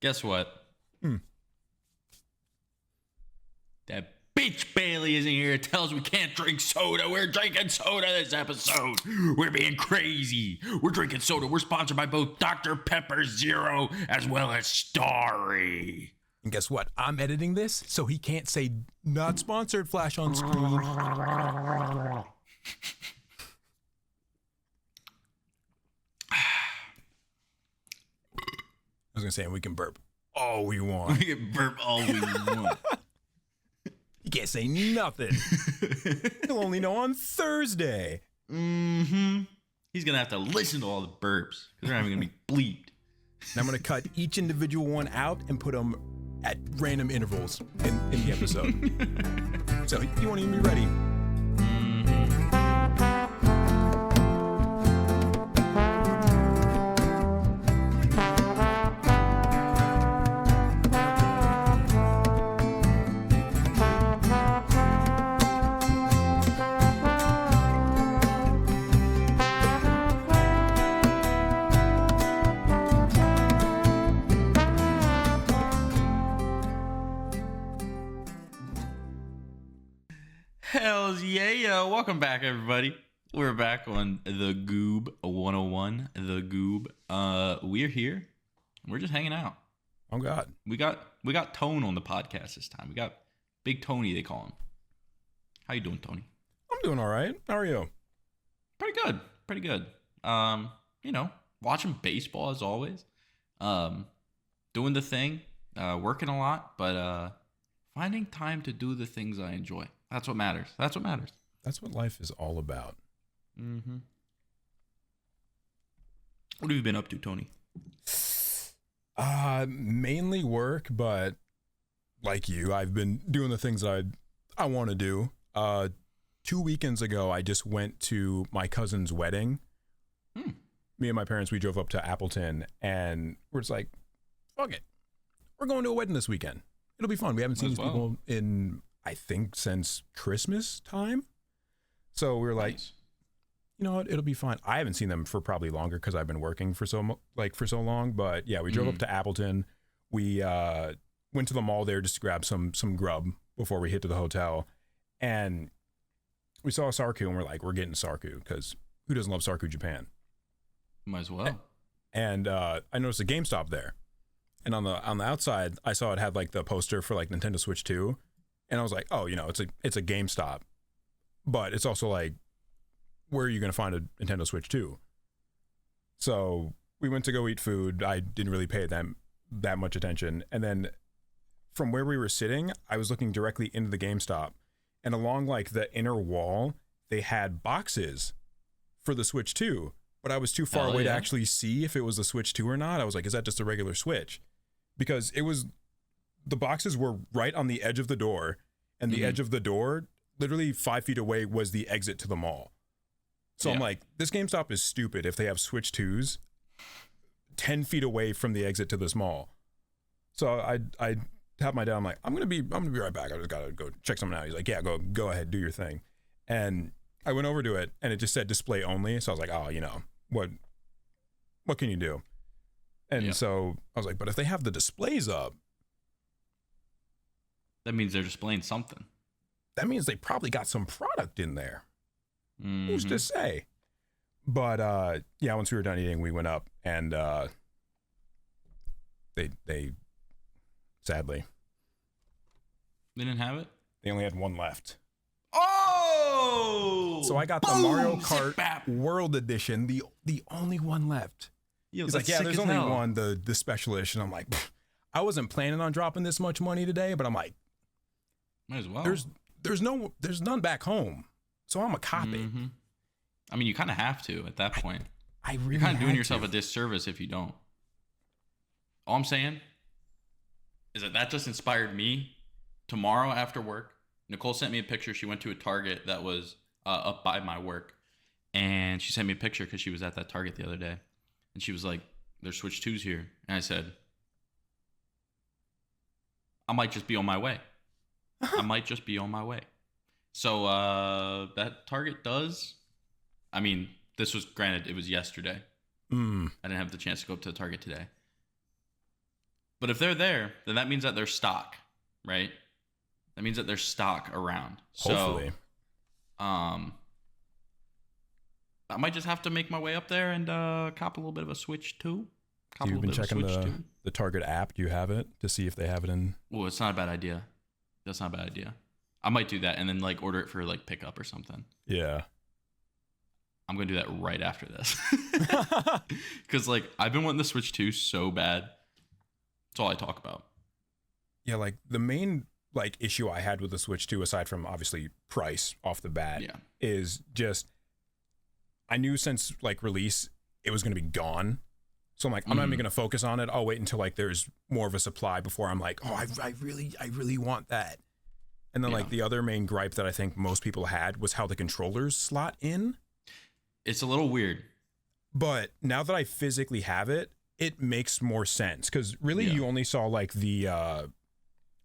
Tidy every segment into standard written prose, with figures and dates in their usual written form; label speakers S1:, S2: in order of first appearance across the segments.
S1: Guess what? That bitch Bailey isn't here. It tells we can't drink soda. We're drinking soda this episode. We're being crazy. We're drinking soda. We're sponsored by both Dr. Pepper Zero as well as Starry.
S2: And guess what? I'm editing this, so he can't say not sponsored flash on screen.
S1: I
S2: was going to say, we can burp all we want.
S1: We can burp all we want.
S2: You can't say nothing. He'll only know on Thursday.
S1: Mm-hmm. He's going to have to listen to all the burps because they're not even going to be bleeped.
S2: And I'm going to cut each individual one out and put them at random intervals in the episode. So you won't even be ready.
S1: Hells yeah. Welcome back, everybody. We're back on the GOOB 101. The GOOB. We're here. We're just hanging out.
S2: Oh God.
S1: We got Tone on the podcast this time. We got Big Tony, they call him. How you doing, Tony?
S2: I'm doing all right. How are you?
S1: Pretty good. Watching baseball as always. Doing the thing. Working a lot, but finding time to do the things I enjoy. That's what matters. That's
S2: what life is all about.
S1: Mm-hmm. What have you been up to, Tony?
S2: Mainly work, but like you, I've been doing the things I want to do. 2 weekends ago, I just went to my cousin's wedding. Me and my parents, we drove up to Appleton, and we're just like, fuck it. We're going to a wedding this weekend. It'll be fun. We haven't seen these people in, I think, since Christmas time. So we were like, you know what? It'll be fine. I haven't seen them for probably longer because I've been working for so long. But yeah, we drove up to Appleton. We went to the mall there just to grab some grub before we hit to the hotel. And we saw Sarku, and we're like, we're getting Sarku because who doesn't love Sarku Japan?
S1: Might as well.
S2: And I noticed a GameStop there. And on the outside, I saw it had like the poster for like Nintendo Switch 2. And I was like, oh, it's a GameStop. But it's also like, where are you going to find a Nintendo Switch 2? So we went to go eat food. I didn't really pay that much attention. And then from where we were sitting, I was looking directly into the GameStop. And along like the inner wall, they had boxes for the Switch 2. But I was too far away to actually see if it was the Switch 2 or not. I was like, is that just a regular Switch? Because the boxes were right on the edge of the door, and the edge of the door, literally 5 feet away, was the exit to the mall. So I'm like, this GameStop is stupid if they have Switch 2s 10 feet away from the exit to this mall. So I tapped my dad. I'm like, I'm gonna be right back. I just gotta go check something out. He's like, yeah, go ahead, do your thing. And I went over to it, and it just said display only. So I was like, oh, what can you do? And so I was like, but if they have the displays up,
S1: that means they're displaying something.
S2: That means they probably got some product in there. Who's to say? But once we were done eating, we went up, and they sadly,
S1: they didn't have it.
S2: They only had one left.
S1: Oh!
S2: So I got the Mario Kart World Edition, the only one left. He's like, yeah, there's only one, the special edition. I'm like, I wasn't planning on dropping this much money today, but I'm like,
S1: might as well.
S2: There's none back home, so I'm a copy.
S1: I mean, you kind of have to at that point.
S2: I really
S1: You're kind of doing yourself a disservice if you don't. All I'm saying is that just inspired me. Tomorrow after work, Nicole sent me a picture. She went to a Target that was up by my work, and she sent me a picture because she was at that Target the other day, and she was like, "There's Switch 2s here," and I said, "I might just be on my way. I might just be on my way." So that Target does. I mean, this was granted, it was yesterday. I didn't have the chance to go up to the Target today. But if they're there, then that means that there's stock, right? That means that there's stock around.
S2: Hopefully.
S1: So, I might just have to make my way up there and cop a little bit of a Switch 2.
S2: So you've been checking the Target app. Do you have it to see if they have it in?
S1: Well, it's not a bad idea. That's not a bad idea. I might do that and then like order it for like pickup or something.
S2: Yeah.
S1: I'm going to do that right after this. Because like I've been wanting the Switch 2 so bad. That's all I talk about.
S2: Yeah, like the main like issue I had with the Switch 2, aside from obviously price off the bat, is just I knew since like release it was going to be gone. So I'm like, I'm not even going to focus on it. I'll wait until like there's more of a supply before I'm like, oh, I really want that. And then like the other main gripe that I think most people had was how the controllers slot in.
S1: It's a little weird.
S2: But now that I physically have it, it makes more sense. Because really you only saw like the,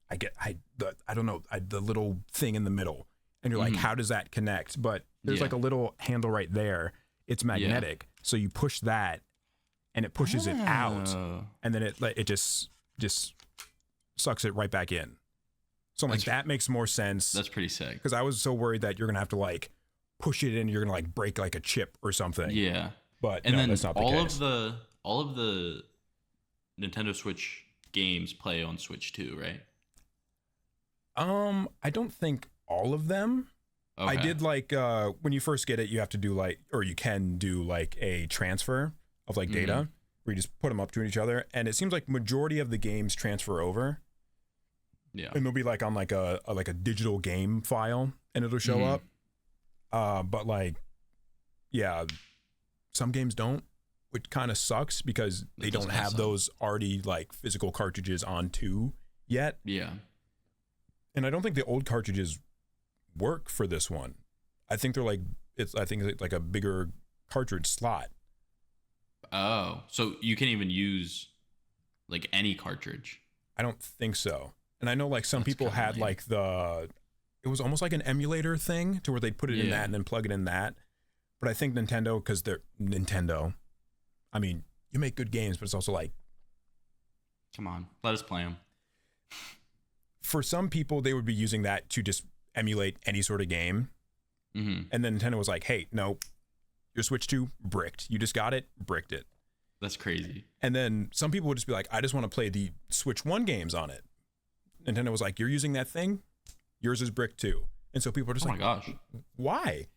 S2: the little thing in the middle. And you're like, how does that connect? But there's like a little handle right there. It's magnetic. So you push that and it pushes it out. And then it just sucks it right back in. So I'm like, that makes more sense.
S1: That's pretty sick.
S2: Because I was so worried that you're going to have to like push it in, you're going to like break like a chip or something.
S1: Yeah.
S2: But
S1: and
S2: no,
S1: then
S2: that's not the case.
S1: all of the Nintendo Switch games play on Switch 2, right?
S2: I don't think all of them. Okay. I did like when you first get it, you have to do like, or you can do like a transfer of like data where you just put them up to each other. And it seems like majority of the games transfer over. Yeah. And it'll be like on like a digital game file and it'll show up. But like, yeah, some games don't, which kind of sucks because they don't have those already like physical cartridges on 2 yet.
S1: Yeah.
S2: And I don't think the old cartridges work for this one. I think they're like, I think it's like a bigger cartridge slot.
S1: Oh, so you can even use like any cartridge?
S2: I don't think so. And I know like some people had like it was almost like an emulator thing to where they'd put it in that and then plug it in that. But I think Nintendo, because they're Nintendo, I mean, you make good games, but it's also like,
S1: come on, let us play them.
S2: For some people, they would be using that to just emulate any sort of game. And then Nintendo was like, hey, no, your Switch 2 bricked. You just got it, bricked it.
S1: That's crazy.
S2: And then some people would just be like, I just want to play the Switch 1 games on it. Nintendo was like, you're using that thing? Yours is bricked too. And so people are just like, oh my gosh, why?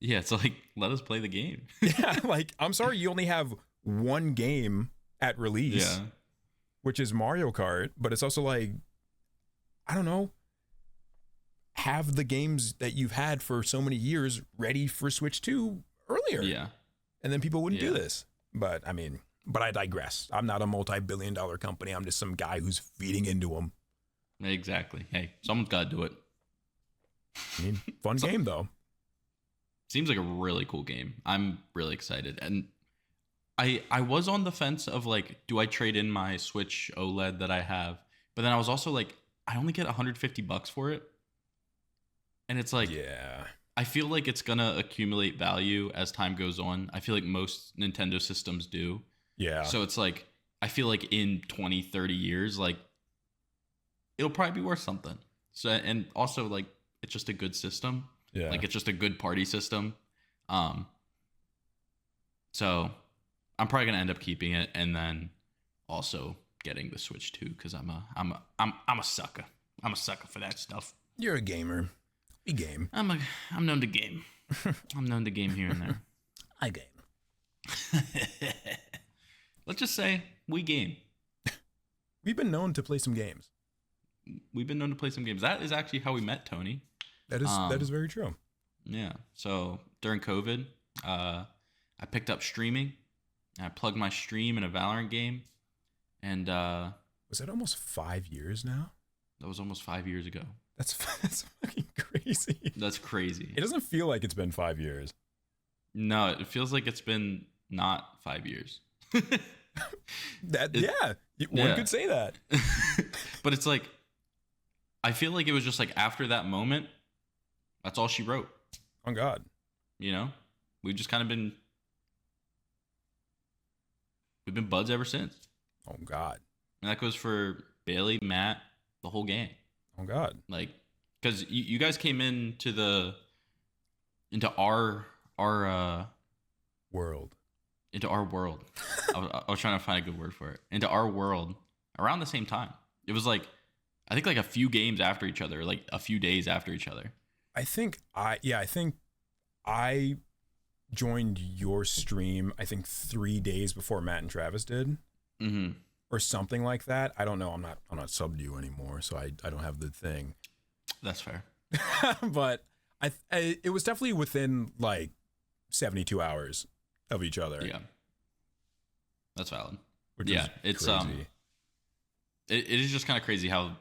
S1: Yeah, it's like, let us play the game.
S2: Yeah, like, I'm sorry, you only have one game at release, which is Mario Kart, but it's also like, I don't know, have the games that you've had for so many years ready for Switch 2 earlier. Yeah. And then people wouldn't do this. But I mean, but I digress. I'm not a multi-billion-dollar company. I'm just some guy who's feeding into them.
S1: Exactly. Hey, someone's got to do it.
S2: I mean, fun game though.
S1: Seems like a really cool game. I'm really excited. And I was on the fence of like, do I trade in my Switch OLED that I have? But then I was also like, I only get $150 for it. And it's like, I feel like it's going to accumulate value as time goes on. I feel like most Nintendo systems do. Yeah. So it's like, I feel like in 20, 30 years, like, it'll probably be worth something. So, and also like, it's just a good system. Yeah. Like it's just a good party system. So I'm probably going to end up keeping it and then also getting the Switch 2 because I'm a sucker. I'm a sucker for that stuff.
S2: You're a gamer. We game.
S1: I'm known to game. I'm known to game here and there.
S2: I game.
S1: Let's just say we game.
S2: We've been known to play some games.
S1: That is actually how we met Tony.
S2: That is very true.
S1: Yeah. So during COVID, I picked up streaming. And I plugged my stream in a Valorant game. And
S2: was that almost 5 years now?
S1: That was almost 5 years ago.
S2: That's fucking crazy.
S1: That's crazy.
S2: It doesn't feel like it's been 5 years.
S1: No, it feels like it's been not 5 years.
S2: One could say that.
S1: But it's like, I feel like it was just like after that moment, that's all she wrote.
S2: Oh God.
S1: You know, we've just kind of been, we've been buds ever since.
S2: Oh God.
S1: and that goes for Bailey, Matt, the whole gang.
S2: Oh God.
S1: Like, because you guys came into our
S2: World.
S1: into our world. I was trying to find a good word for it. Into our world around the same time. It was like, I think like a few games after each other, like a few days after each other.
S2: I think I joined your stream, I think 3 days before Matt and Travis did.
S1: Mm-hmm.
S2: Or something like that. I don't know. I'm not subbed to you anymore, so I don't have the thing.
S1: That's fair.
S2: But it was definitely within like 72 hours of each other.
S1: Yeah. That's valid.
S2: Which
S1: yeah,
S2: is
S1: it's
S2: crazy.
S1: it is just kind of crazy how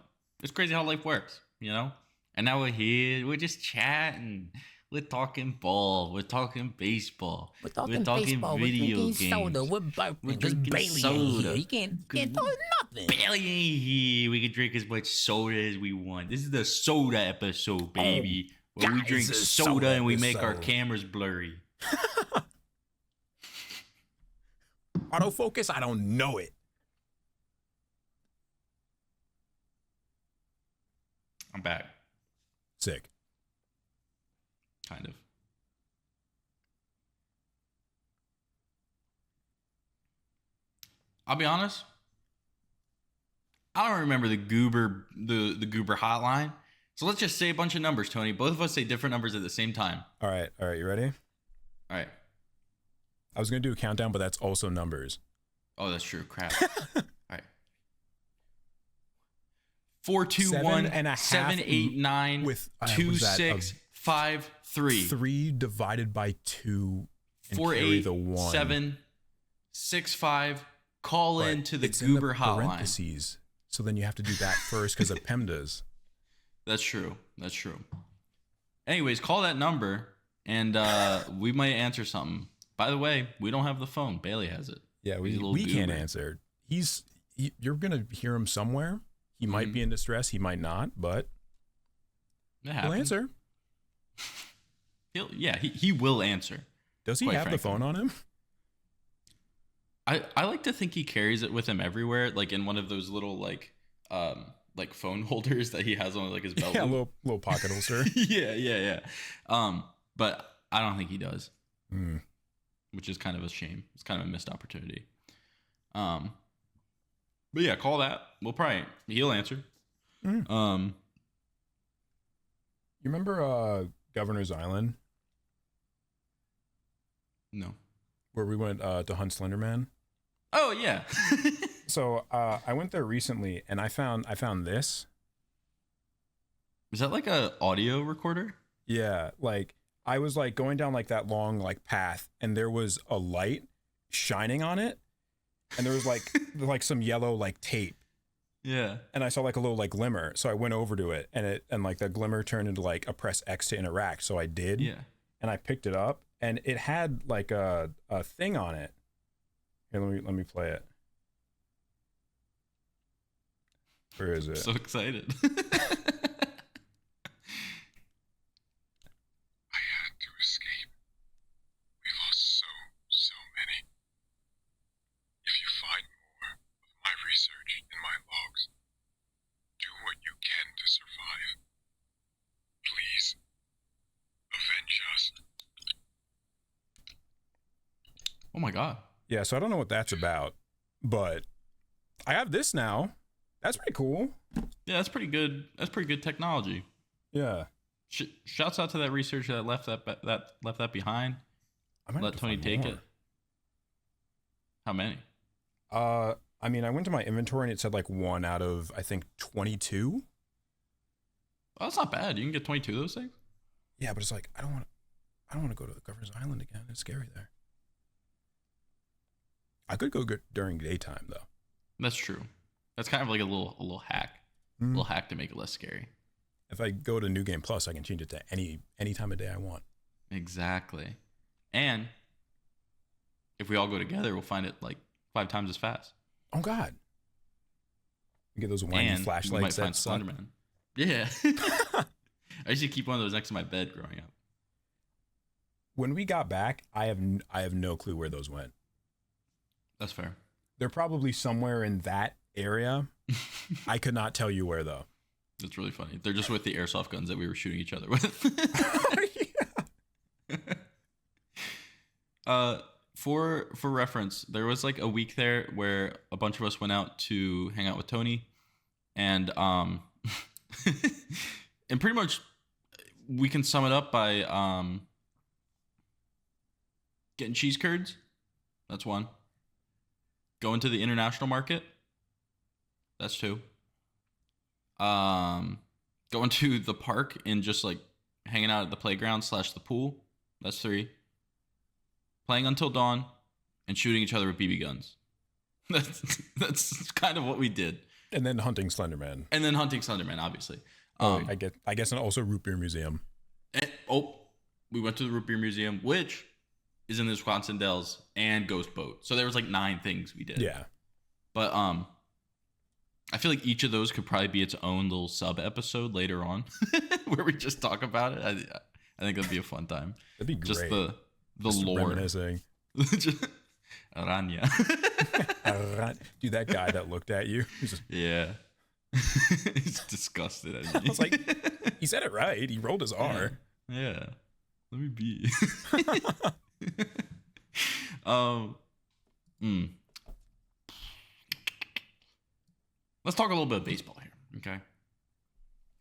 S1: life works, you know? And now we're here, we're just chatting. We're talking ball. We're talking baseball.
S3: We're talking baseball. We're drinking soda. We're burping. Because Bailey ain't here. You can't do nothing.
S1: Bailey ain't here. We can drink as much soda as we want. This is the soda episode, baby. Where we
S2: guys,
S1: drink
S2: it's
S1: soda and we make our
S2: episode.
S1: cameras blurry.
S2: Autofocus, I don't know it.
S1: I'm back.
S2: Sick.
S1: Kind of. I'll be honest. I don't remember the Goober Goober hotline. So let's just say a bunch of numbers, Tony. Both of us say different numbers at the same time.
S2: All right, you ready?
S1: All right.
S2: I was gonna do a countdown, but that's also numbers.
S1: Oh, that's true. Crap. All right. 4, 2, 1, 7, 8, 9,
S2: with
S1: 2, 6, 5, 3.
S2: 3 divided by 2 and
S1: 4,
S2: carry
S1: 8,
S2: the 1.
S1: 7, 6, 5. Call
S2: But
S1: in to the
S2: it's
S1: Goober
S2: in the
S1: hotline.
S2: parentheses. So then you have to do that first because of PEMDAS.
S1: That's true. Anyways, call that number and we might answer something. By the way, we don't have the phone. Bailey has it.
S2: Yeah,
S1: He's a little
S2: we can't
S1: goober.
S2: answer. You're gonna hear him somewhere. He might be in distress. He might not, but
S1: It
S2: he'll
S1: happens.
S2: answer.
S1: He will answer.
S2: Does he
S1: Quite
S2: have the
S1: frankly.
S2: phone on him?
S1: I like to think he carries it with him everywhere, like in one of those little like phone holders that he has on like his belt.
S2: Yeah, a
S1: loop.
S2: little pocket holster.
S1: yeah. But I don't think he does,
S2: Hmm.
S1: which is kind of a shame. It's kind of a missed opportunity. But yeah, call that. He'll answer.
S2: Mm. You remember Governor's Island
S1: No.
S2: where we went to hunt Slenderman?
S1: Oh yeah.
S2: So I went there recently and I found this.
S1: Is that like a audio recorder?
S2: Yeah, like I was like going down like that long like path and there was a light shining on it and there was like some yellow like tape
S1: Yeah.
S2: and I saw like a little like glimmer, so I went over to it and like the glimmer turned into like a press X to interact, so I did.
S1: Yeah.
S2: And I picked it up and it had like a thing on it. Here, let me play it. Where is it?
S1: So excited.
S4: I had to escape. We lost so many. If you find more of my research in my logs, do what you can to survive. Please, avenge us.
S1: Oh my god.
S2: Yeah, so I don't know what that's about, but I have this now. That's pretty cool.
S1: Yeah, that's pretty good. That's pretty good technology.
S2: Yeah.
S1: Shouts out to that researcher that left that behind.
S2: I might have
S1: Let
S2: to
S1: Tony
S2: find
S1: take
S2: more.
S1: it. How many?
S2: I mean, I went to my inventory and it said like 1 out of I think 22.
S1: Oh, that's not bad. You can get 22 of those things.
S2: Yeah, but it's like I don't want to go to the Governor's Island again. It's scary there. I could go during daytime though.
S1: That's true. That's kind of like a little hack.
S2: Mm.
S1: Little hack to make it less scary.
S2: If I go to New Game Plus, I can change it to any time of day I want.
S1: Exactly. And if we all go together, we'll find it like 5 times as fast.
S2: Oh God! You get those windy
S1: And
S2: flashlights
S1: we might
S2: that
S1: find
S2: suck.
S1: Slenderman. Yeah. I used to keep one of those next to my bed growing up.
S2: When we got back, I have no clue where those went.
S1: That's fair.
S2: They're probably somewhere in that area. I could not tell you where though.
S1: It's really funny. They're just with the airsoft guns that we were shooting each other with. For reference, there was like a week there where a bunch of us went out to hang out with Tony, and and pretty much we can sum it up by getting cheese curds. That's one. Going to the international market. That's two. Going to the park and just like hanging out at the playground / the pool. That's three. Playing until dawn and shooting each other with BB guns. That's kind of what we did.
S2: And then hunting Slenderman.
S1: Obviously.
S2: I guess, and also Root Beer Museum.
S1: We went to the Root Beer Museum, which is in the Wisconsin Dells, and Ghost Boat. So there was like 9 things we did. Yeah. But I feel like each of those could probably be its own little sub episode later on, where we just talk about it. I think that'd be a fun time. That'd be great. Just the lore. Reminiscing. Aranya.
S2: Dude, that guy that looked at you.
S1: Yeah. He's disgusted at me.
S2: I was like, he said it right. He rolled his R.
S1: Yeah. Let me be. Let's talk a little bit of baseball here, okay?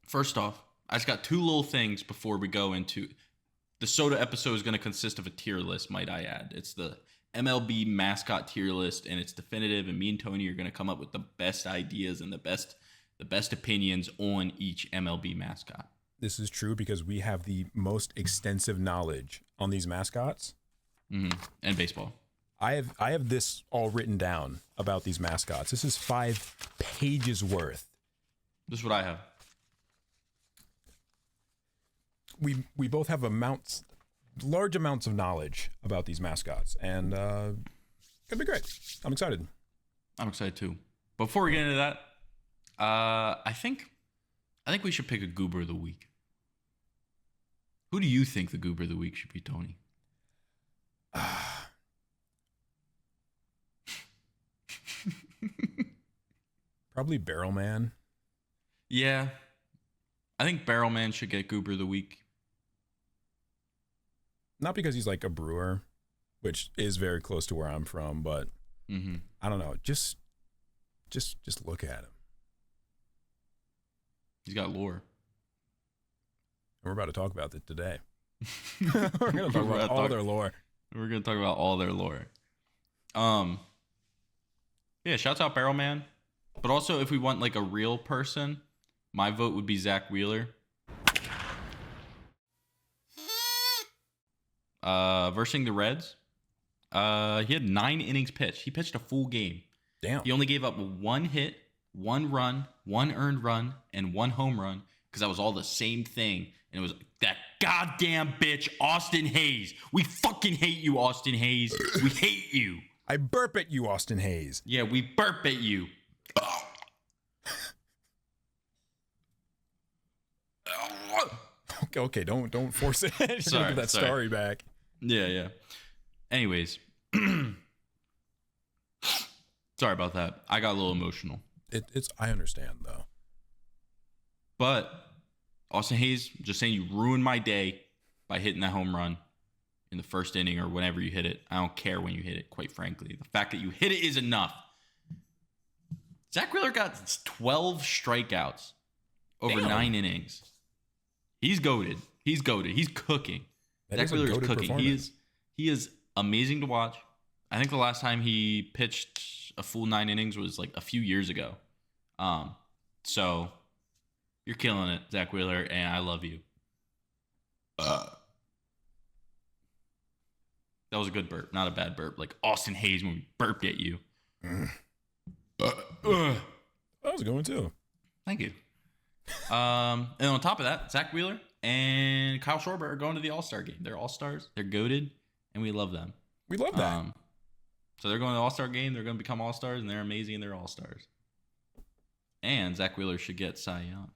S1: First off, I just got 2 little things before we go into... The soda episode is going to consist of a tier list, might I add. It's the MLB mascot tier list, and it's definitive, and me and Tony are going to come up with the best ideas and the best opinions on each MLB mascot.
S2: This is true because we have the most extensive knowledge on these mascots.
S1: Mm-hmm. And baseball.
S2: I have this all written down about these mascots. This is 5 pages worth.
S1: This is what I have.
S2: We both have large amounts of knowledge about these mascots, and it'll be great. I'm excited.
S1: I'm excited too. Before we get into that, I think we should pick a goober of the week. Who do you think the goober of the week should be, Tony?
S2: Probably Barrel Man.
S1: Yeah, I think Barrel Man should get goober of the week.
S2: Not because he's like a brewer, which is very close to where I'm from, but I don't know. Just look at him.
S1: He's got lore.
S2: And we're about to talk about it today. We're going to talk about all their lore.
S1: We're going to talk about all their lore. Yeah, shouts out Barrel Man. But also, if we want like a real person, my vote would be Zach Wheeler. Versing the Reds. He had 9 innings pitched. He pitched a full game.
S2: Damn.
S1: He only gave up 1 hit, 1 run, 1 earned run, and 1 home run because that was all the same thing. And it was that goddamn bitch, Austin Hayes. We fucking hate you, Austin Hayes. We hate you.
S2: I burp at you, Austin Hayes.
S1: Yeah, we burp at you.
S2: Okay, don't force it. You're gonna get that story back.
S1: Yeah. Anyways, sorry about that. I got a little emotional.
S2: I understand though.
S1: But Austin Hayes, just saying, you ruined my day by hitting that home run in the first inning or whenever you hit it. I don't care when you hit it, quite frankly. The fact that you hit it is enough. Zach Wheeler got 12 strikeouts over 9 innings. He's goated. He's cooking. Zach Wheeler is cooking. He is amazing to watch. I think the last time he pitched a full 9 innings was like a few years ago. So you're killing it, Zach Wheeler, and I love you. That was a good burp, not a bad burp. Like Austin Hayes when we burped at you.
S2: That was a good one too.
S1: Thank you. And on top of that, Zach Wheeler and Kyle Schwarber are going to the All-Star game. They're All-Stars. They're goated, and we love them.
S2: We love that.
S1: So they're going to the All-Star game. They're going to become All-Stars, and they're amazing, and they're All-Stars. And Zach Wheeler should get Cy Young.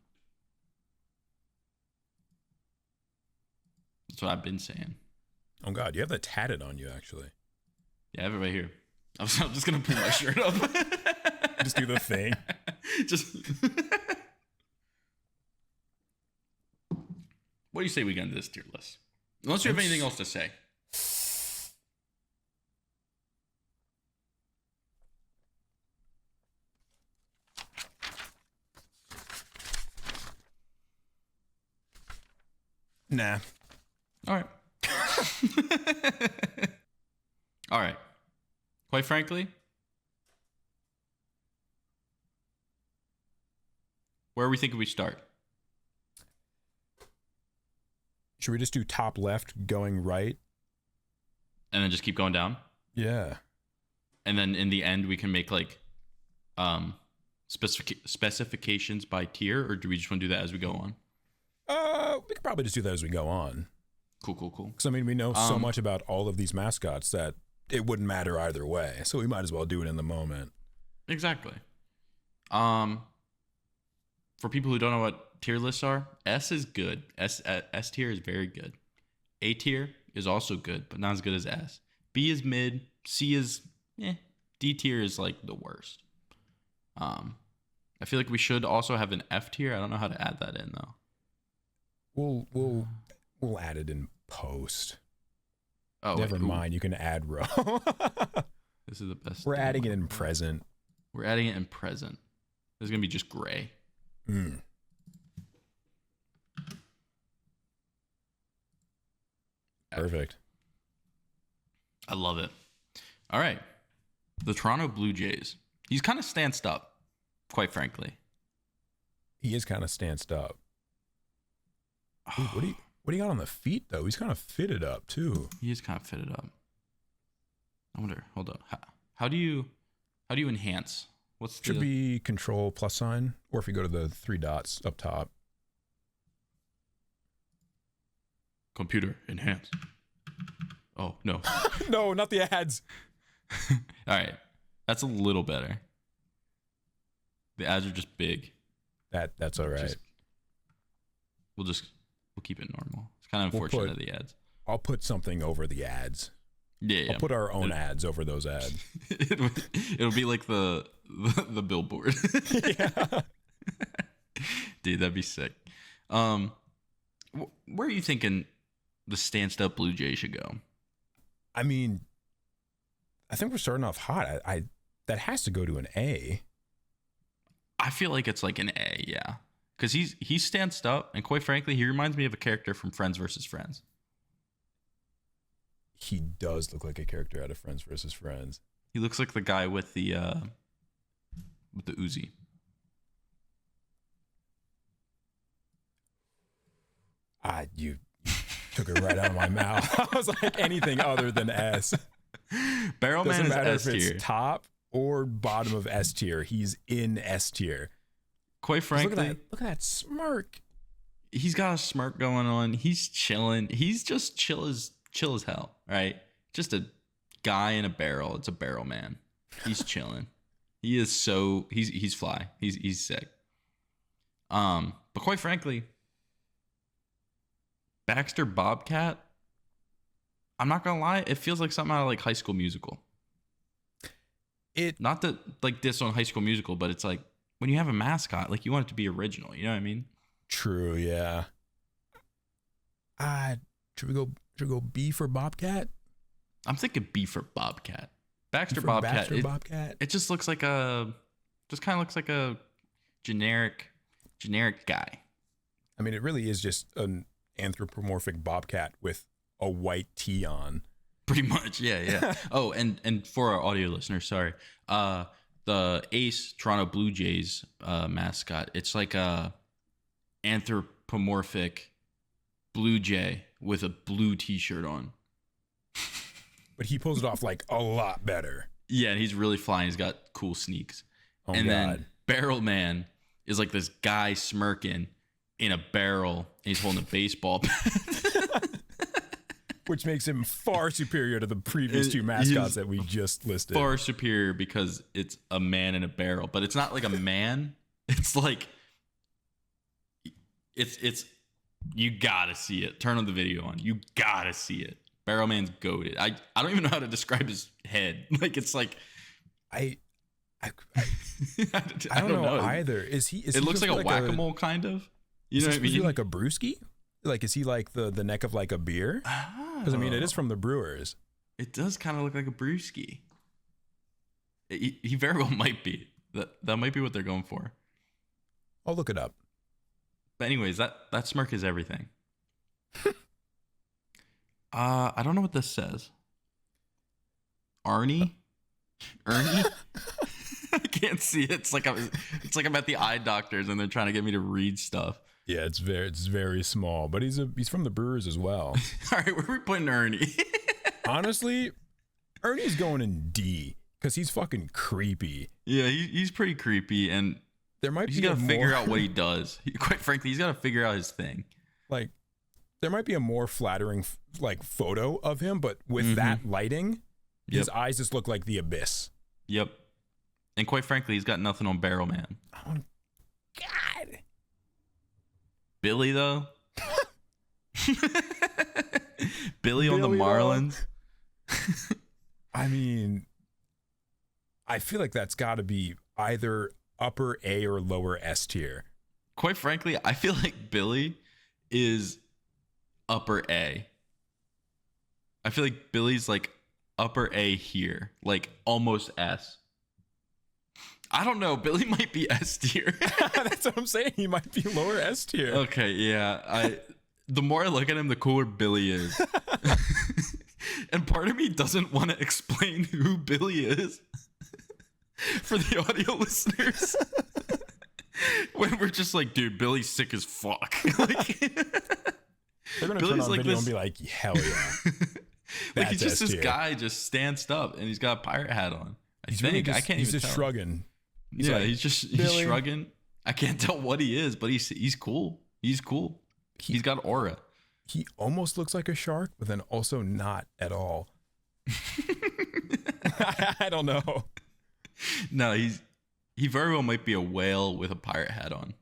S1: That's what I've been saying.
S2: Oh, God. You have that tatted on you, actually.
S1: Yeah, I have it right here. I'm just going to pull my shirt up.
S2: Just do the thing.
S1: Just. What do you say we get into this tier list? Unless you have anything else to say.
S2: Nah.
S1: All right. All right. Quite frankly, where are we thinking we start?
S2: Should we just do top left going right?
S1: And then just keep going down?
S2: Yeah.
S1: And then in the end, we can make like specifications by tier, or do we just want to do that as we go on?
S2: We could probably just do that as we go on.
S1: Cool.
S2: Because, I mean, we know so much about all of these mascots that it wouldn't matter either way. So we might as well do it in the moment.
S1: Exactly. For people who don't know what tier lists are, S is good. S tier is very good. A tier is also good, but not as good as S. B is mid. C is D tier is like the worst. I feel like we should also have an F tier. I don't know how to add that in though.
S2: We'll add it in post.
S1: Oh,
S2: never mind. You can add row.
S1: This is the best.
S2: We're adding it in present.
S1: We're adding it in present. This is gonna be just gray.
S2: Perfect.
S1: I love it. All right. The Toronto Blue Jays. He's kind of stanced up, quite frankly.
S2: He is kind of stanced up. Ooh, what do you got on the feet though? He's kind of fitted up too.
S1: He is kind of fitted up. I wonder. Hold on. How do you enhance?
S2: Should be control plus sign, or if you go to the 3 dots up top.
S1: Computer enhance. Oh no.
S2: No, not the ads.
S1: All right, that's a little better. The ads are just big.
S2: That's all right.
S1: We'll keep it normal. It's kind of unfortunate the ads.
S2: I'll put something over the ads.
S1: Yeah.
S2: I'll put our own ads over those ads.
S1: It'll be like the billboard.
S2: Yeah.
S1: Dude, that'd be sick. Where are you thinking the stanced up Blue Jay should go?
S2: I mean, I think we're starting off hot. I that has to go to an A.
S1: I feel like it's like an A, yeah. Because he's stanced up, and quite frankly, he reminds me of a character from Friends vs. Friends.
S2: He does look like a character out of Friends vs. Friends.
S1: He looks like the guy with the Uzi.
S2: You took it right out of my mouth. I was like, anything other than S.
S1: Barrel Man is S tier.
S2: If it's top or bottom of S tier, he's in S tier.
S1: Quite frankly,
S2: look at that smirk.
S1: He's got a smirk going on. He's chilling. He's just chill as hell, right? Just a guy in a barrel. It's a barrel man. He's chilling. He is so he's fly. He's sick. But quite frankly, Baxter Bobcat, I'm not gonna lie, it feels like something out of like High School Musical. Not that like this on High School Musical, but it's like when you have a mascot, like you want it to be original. You know what I mean?
S2: True. Yeah. Should we go B for Bobcat?
S1: I'm thinking B for Bobcat. Baxter Bobcat. It just looks like kind of looks like a generic guy.
S2: I mean, it really is just an anthropomorphic bobcat with a white tee on.
S1: Pretty much, yeah. Oh, and for our audio listeners, sorry. The Ace Toronto Blue Jays mascot, it's like a anthropomorphic blue jay with a blue t-shirt on.
S2: But he pulls it off like a lot better.
S1: Yeah, and he's really flying. He's got cool sneaks.
S2: Oh,
S1: and
S2: God.
S1: then Barrel Man is like this guy smirking in a barrel, and he's holding a baseball bat.
S2: Which makes him far superior to the previous two mascots that we just listed.
S1: Far superior because it's a man in a barrel, but it's not like a man. It's like it's you gotta see it. Turn on the video on. You gotta see it. Barrel Man's goated. I don't even know how to describe his head. Like it's like
S2: I I
S1: I
S2: don't know either. Is he? Is
S1: it
S2: he
S1: looks
S2: just
S1: like a whack-a-mole kind of. You know what I mean?
S2: Like a brewski? Like, is he like the neck of like a beer? Because I mean, it is from the Brewers.
S1: It does kind of look like a brewski. He very well might be. That might be what they're going for.
S2: I'll look it up.
S1: But anyways, that smirk is everything. I don't know what this says. Ernie? I can't see it. It's like I'm at the eye doctors and they're trying to get me to read stuff.
S2: Yeah, it's very small, but he's from the Brewers as well.
S1: All right, where are we putting Ernie?
S2: Honestly, Ernie's going in D because he's fucking creepy.
S1: Yeah, he's pretty creepy, and he's got to figure out what he does. Quite frankly, he's got to figure out his thing.
S2: Like, there might be a more flattering like photo of him, but with that lighting, his eyes just look like the abyss. Yep.
S1: And quite frankly, he's got nothing on Barrel Man.
S2: Oh, God.
S1: Billy, though. Billy on the Marlins.
S2: I mean, I feel like that's got to be either upper A or lower S tier.
S1: Quite frankly, I feel like Billy is upper A. I feel like Billy's like upper A here, like almost S. I don't know. Billy might be S tier.
S2: That's what I'm saying. He might be lower S tier.
S1: Okay, yeah. The more I look at him, the cooler Billy is. And part of me doesn't want to explain who Billy is for the audio listeners. When we're just like, dude, Billy's sick as fuck. Like,
S2: they're gonna turn on video and be like, hell yeah.
S1: Like, he's just this guy just stanced up and he's got a pirate hat on. I can't even tell.
S2: He's just shrugging.
S1: He's shrugging. I can't tell what he is, but he's cool. He's cool. He's got aura.
S2: He almost looks like a shark, but then also not at all. I don't know.
S1: No, he very well might be a whale with a pirate hat on.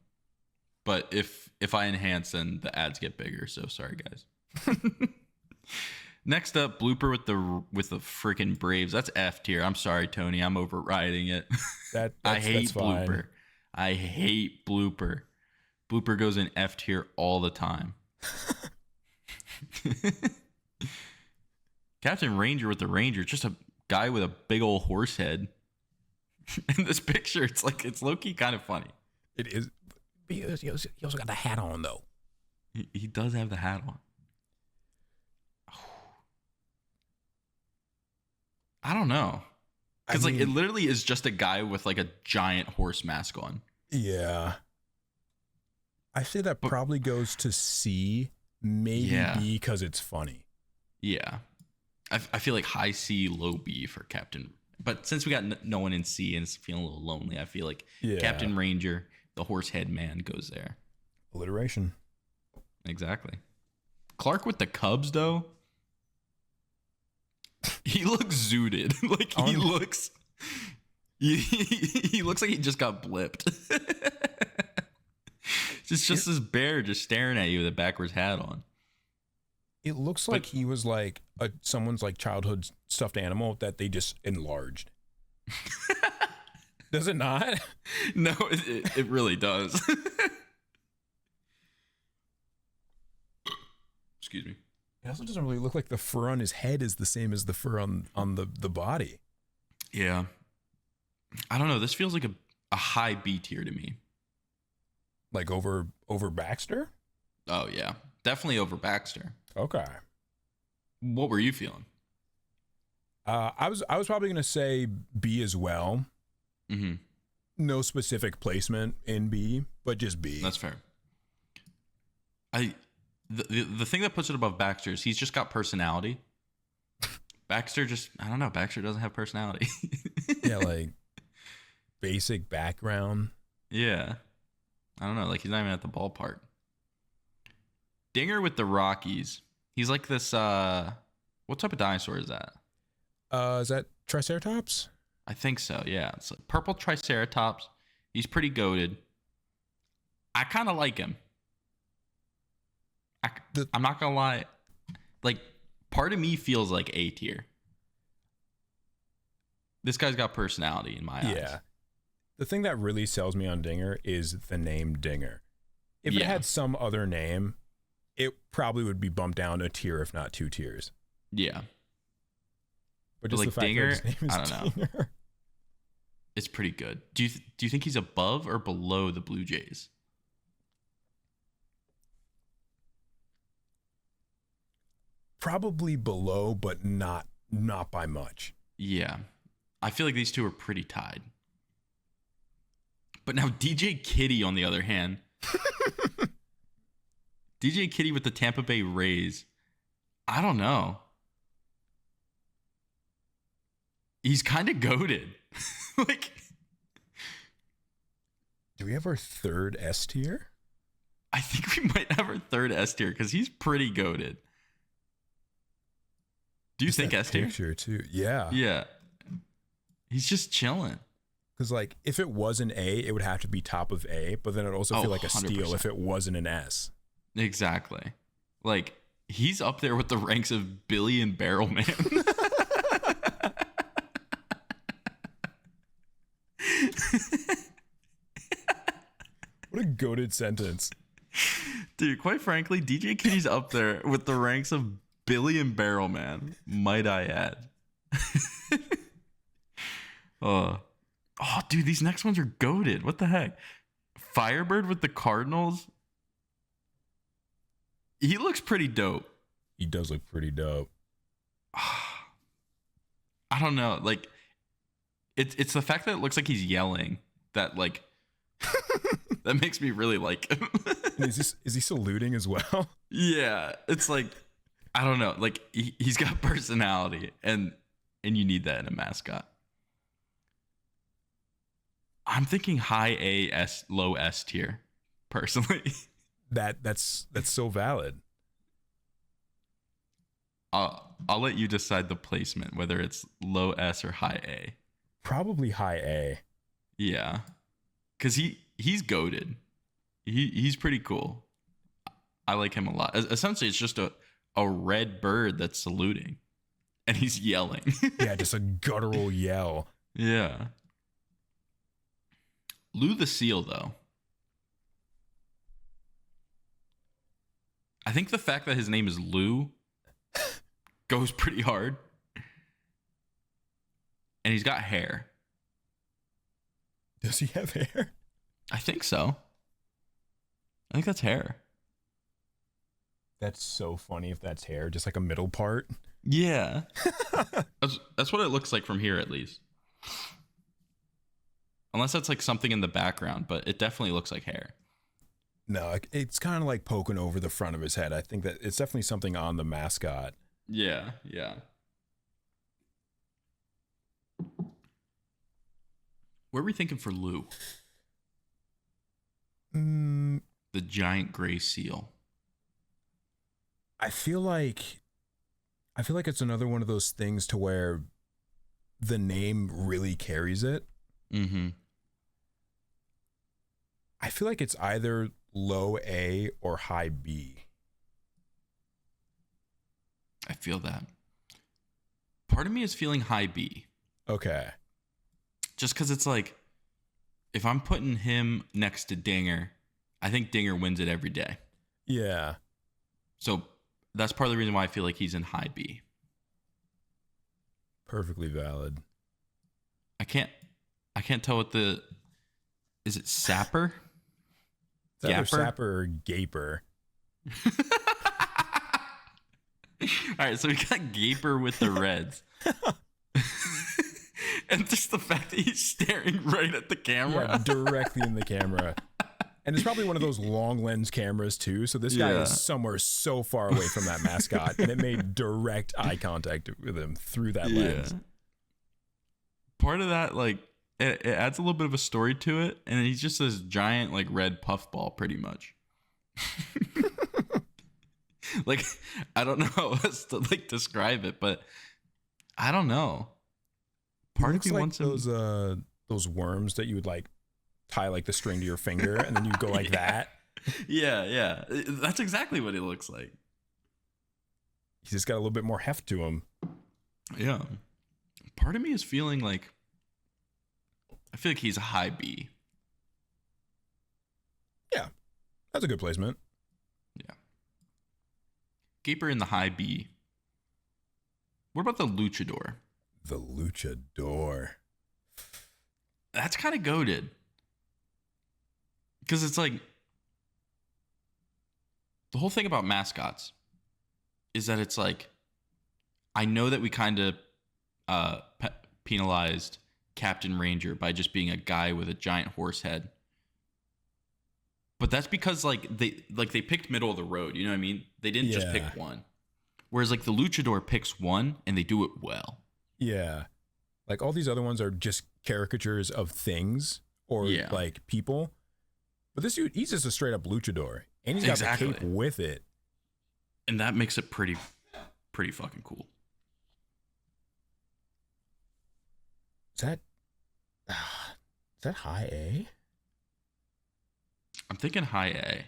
S1: But if I enhance, then the ads get bigger. So sorry, guys. Next up, blooper with the freaking Braves. That's F tier. I'm sorry, Tony. I'm overriding it. I hate blooper. Fine. I hate blooper. Blooper goes in F tier all the time. Captain Ranger with the Ranger, just a guy with a big old horse head. In this picture, it's low-key kind of funny.
S2: It is. He also got the hat on, though.
S1: He does have the hat on. I don't know. Because it literally is just a guy with like a giant horse mask on.
S2: Yeah. I say that probably goes to C, maybe B because it's funny.
S1: Yeah. I feel like high C, low B for Captain. But since we got no one in C and it's feeling a little lonely, I feel like Captain Ranger, the horse head man, goes there.
S2: Alliteration.
S1: Exactly. Clark with the Cubs, though. He looks zooted. Like, he looks like he just got blipped. It's just this bear just staring at you with a backwards hat on.
S2: It looks like he was like someone's like childhood stuffed animal that they just enlarged. Does it not?
S1: No, it really does. Excuse me.
S2: It also doesn't really look like the fur on his head is the same as the fur on the body.
S1: Yeah. I don't know. This feels like a high B tier to me.
S2: Like over Baxter?
S1: Oh, yeah. Definitely over Baxter.
S2: Okay.
S1: What were you feeling?
S2: I was probably going to say B as well.
S1: Mm-hmm.
S2: No specific placement in B, but just B.
S1: That's fair. The thing that puts it above Baxter is he's just got personality. Baxter Baxter doesn't have personality.
S2: Yeah, like basic background.
S1: Yeah. I don't know. Like, he's not even at the ballpark. Dinger with the Rockies. He's like this, what type of dinosaur is that?
S2: Is that Triceratops?
S1: I think so, yeah. It's like purple Triceratops. He's pretty goated. I kind of like him. I'm not going to lie. Like, part of me feels like A tier. This guy's got personality in my eyes.
S2: Yeah. The thing that really sells me on Dinger is the name Dinger. If it had some other name, it probably would be bumped down a tier, if not 2 tiers.
S1: Yeah.
S2: But just
S1: like
S2: the fact
S1: Dinger,
S2: that his name is
S1: I don't know.
S2: Dinger.
S1: It's pretty good. Do you think he's above or below the Blue Jays?
S2: Probably below, but not by much.
S1: Yeah. I feel like these two are pretty tied. But now DJ Kitty, on the other hand. DJ Kitty with the Tampa Bay Rays. I don't know. He's kind of goated. Like,
S2: do we have our third S tier?
S1: I think we might have our third S tier because he's pretty goated. Do you think S tier?
S2: Picture too. Yeah.
S1: Yeah. He's just chilling.
S2: Because like if it was an A, it would have to be top of A, but then it'd also feel like a steal
S1: 100%.
S2: if it wasn't an S.
S1: Exactly. Like he's up there with the ranks of Billy and Barrel Man.
S2: What a goated sentence.
S1: Dude, quite frankly, DJ Kitty's up there with the ranks of Billy and Barrel Man, might I add. Oh, dude, these next ones are goated. What the heck? Firebird with the Cardinals. He looks pretty dope.
S2: He does look pretty dope.
S1: I don't know. Like, it's the fact that it looks like he's yelling that, like, that makes me really like him.
S2: And is he saluting as well?
S1: Yeah, it's like, I don't know. Like, he's got personality, and you need that in a mascot. I'm thinking high A, S, low S tier, personally.
S2: That's so valid.
S1: I'll let you decide the placement, whether it's low S or high A.
S2: Probably high A.
S1: Yeah, because he's goated. He's pretty cool. I like him a lot. Essentially, it's just a red bird that's saluting, and he's yelling.
S2: Yeah, just a guttural yell.
S1: Yeah. Lou the Seal, though. I think the fact that his name is Lou goes pretty hard. And he's got hair.
S2: Does he have hair?
S1: I think so. I think that's hair.
S2: That's so funny if that's hair, just like a middle part.
S1: Yeah. That's what it looks like from here, at least. Unless that's like something in the background, but it definitely looks like hair.
S2: No, it's kind of like poking over the front of his head. I think that it's definitely something on the mascot.
S1: Yeah, yeah. Where are we thinking for Lou? The giant gray seal.
S2: I feel like it's another one of those things to where the name really carries it.
S1: Mm-hmm.
S2: I feel like it's either low A or high B.
S1: I feel that. Part of me is feeling high B.
S2: Okay.
S1: Just because it's like, if I'm putting him next to Dinger, I think Dinger wins it every day.
S2: Yeah.
S1: So that's part of the reason why I feel like he's in high B.
S2: Perfectly valid.
S1: I can't tell what is it Sapper?
S2: It's either Sapper or Gaper.
S1: All right, so we got Gaper with the Reds. And just the fact that he's staring right at the camera.
S2: Yeah, directly in the camera. And it's probably one of those long lens cameras too. So this guy is somewhere so far away from that mascot, and it made direct eye contact with him through that lens.
S1: Part of that, like, it adds a little bit of a story to it, and he's just this giant, like, red puffball, pretty much. Like, I don't know how else to, like, describe it, but I don't know. Part of me
S2: like
S1: wants
S2: those worms that you would like tie like the string to your finger, and then you go like that.
S1: Yeah. That's exactly what he looks like.
S2: He's just got a little bit more heft to him.
S1: Yeah. Part of me is feeling like I feel like he's a high B.
S2: Yeah, that's a good placement.
S1: Yeah. Gaper in the high B. What about the Luchador?
S2: The Luchador.
S1: That's kind of goated. Because it's like, the whole thing about mascots is that it's like, I know that we kind of penalized Captain Ranger by just being a guy with a giant horse head. But that's because they picked middle of the road, you know what I mean? They didn't just pick one. Whereas like the Luchador picks one and they do it well.
S2: Yeah. Like all these other ones are just caricatures of things or like people. But this dude, he's just a straight up luchador. And he's got the cape with it.
S1: And that makes it pretty fucking cool.
S2: Is that high A?
S1: I'm thinking high A.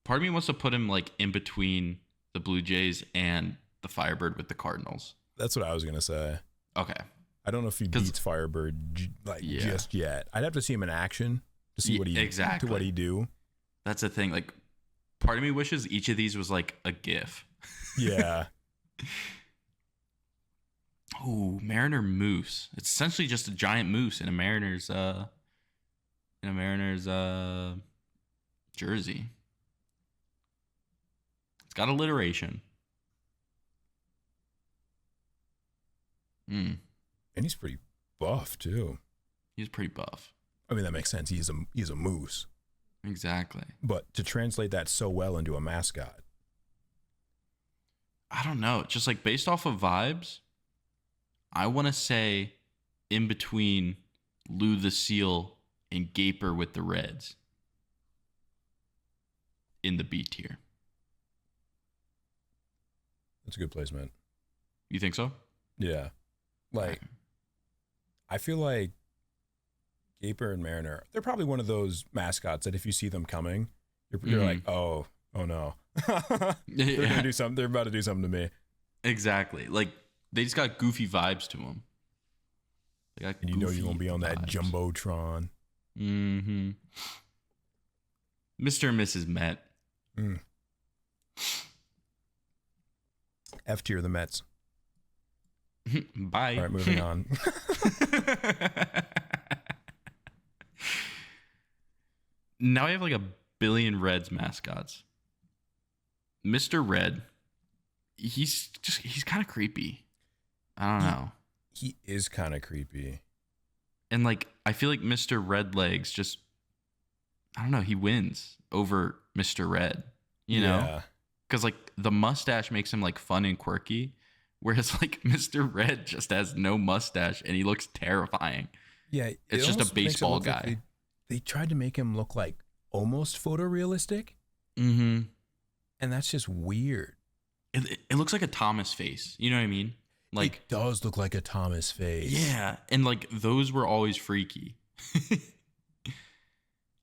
S1: Part of me wants to put him like in between the Blue Jays and the Firebird with the Cardinals.
S2: That's what I was going to say.
S1: Okay.
S2: I don't know if he beats Firebird just yet. I'd have to see him in action to see what he do.
S1: That's the thing. Like, part of me wishes each of these was like a GIF.
S2: Yeah.
S1: Ooh, Mariner Moose. It's essentially just a giant moose in a Mariners jersey. It's got alliteration.
S2: And he's pretty buff too.
S1: He's pretty buff.
S2: I mean, that makes sense. He's a moose.
S1: Exactly.
S2: But to translate that so well into a mascot,
S1: I don't know. Just like based off of vibes, I want to say in between Lou the Seal and Gaper with the Reds in the B tier.
S2: that's a good placement.
S1: You think so?
S2: Yeah. Like, I feel like Gaper and Mariner, they're probably one of those mascots that if you see them coming, you're like, oh no. They're gonna do something. They're about to do something to me.
S1: Exactly. Like, they just got goofy vibes to them.
S2: And you know you're gonna be on that jumbotron.
S1: Mm-hmm. Mr. and Mrs. Met.
S2: F tier, the Mets.
S1: Bye.
S2: All right, moving on.
S1: Now we have like a billion Reds mascots. Mr. Red, he's kind of creepy. I don't know.
S2: He is kind of creepy.
S1: And like, I feel like Mr. Red Legs just, I don't know, he wins over Mr. Red, you know? Because like the mustache makes him like fun and quirky. Whereas like Mr. Red just has no mustache and he looks terrifying.
S2: Yeah.
S1: It's just a baseball guy.
S2: Like they tried to make him look like almost photorealistic.
S1: Mm-hmm.
S2: And that's just weird.
S1: It looks like a Thomas face. You know what I mean? Like,
S2: it does look like a Thomas face.
S1: Yeah. And like those were always freaky.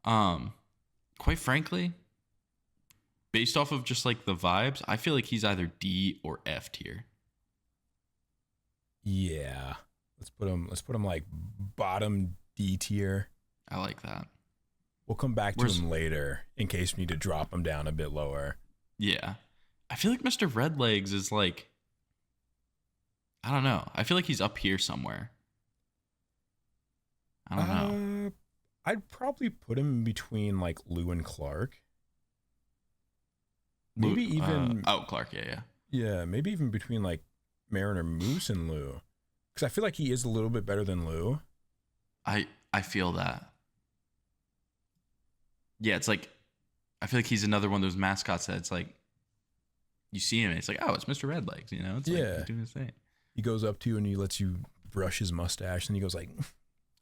S1: Quite frankly, based off of just like the vibes, I feel like he's either D or F tier.
S2: Yeah. Let's put him like bottom D tier.
S1: I like that.
S2: We'll come back to him later in case we need to drop him down a bit lower.
S1: Yeah. I feel like Mr. Redlegs is like, I don't know. I feel like he's up here somewhere. I don't know.
S2: I'd probably put him in between like Lou and Clark. Maybe even
S1: Clark, yeah.
S2: Yeah, maybe even between like Mariner Moose and Lou. Because I feel like he is a little bit better than Lou.
S1: I feel that. Yeah, it's like, I feel like he's another one of those mascots that it's like, you see him and it's like, oh, it's Mr. Redlegs, you know? It's like he's doing his thing.
S2: He goes up to you and he lets you brush his mustache and he goes like, and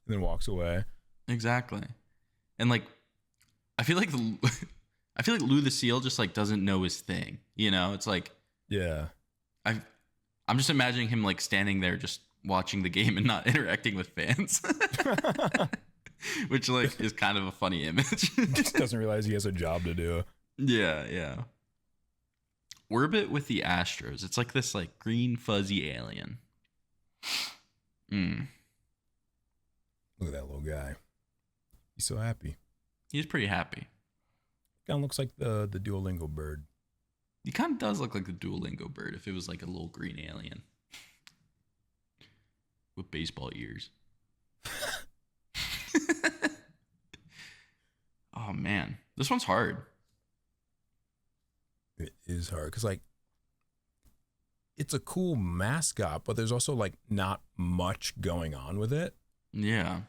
S2: then walks away.
S1: Exactly. And like, I feel like Lou the Seal just like doesn't know his thing, you know? It's like,
S2: yeah.
S1: I'm just imagining him like standing there just watching the game and not interacting with fans. Which like is kind of a funny image.
S2: Just doesn't realize he has a job to do.
S1: Yeah. Orbit with the Astros. It's like this like green fuzzy alien.
S2: Look at that little guy. He's so happy.
S1: He's pretty happy.
S2: Kind of looks like the Duolingo bird.
S1: He kind of does look like the Duolingo bird if it was like a little green alien with baseball ears. Oh man, this one's hard.
S2: It is hard because like it's a cool mascot, but there's also like not much going on with it.
S1: Yeah.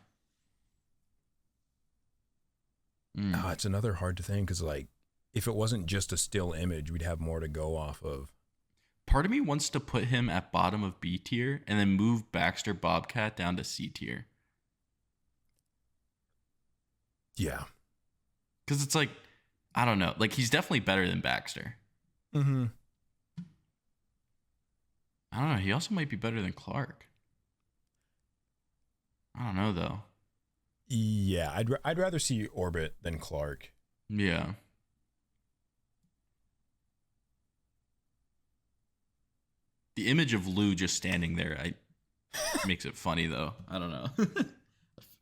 S2: It's another hard to think because like if it wasn't just a still image, we'd have more to go off of.
S1: Part of me wants to put him at bottom of B tier and then move Baxter Bobcat down to C tier.
S2: Yeah.
S1: Because it's like, I don't know. Like, he's definitely better than Baxter.
S2: Mm-hmm.
S1: I don't know. He also might be better than Clark. I don't know, though.
S2: Yeah, I'd rather see Orbit than Clark.
S1: Yeah. The image of Lou just standing there makes it funny, though. I don't know.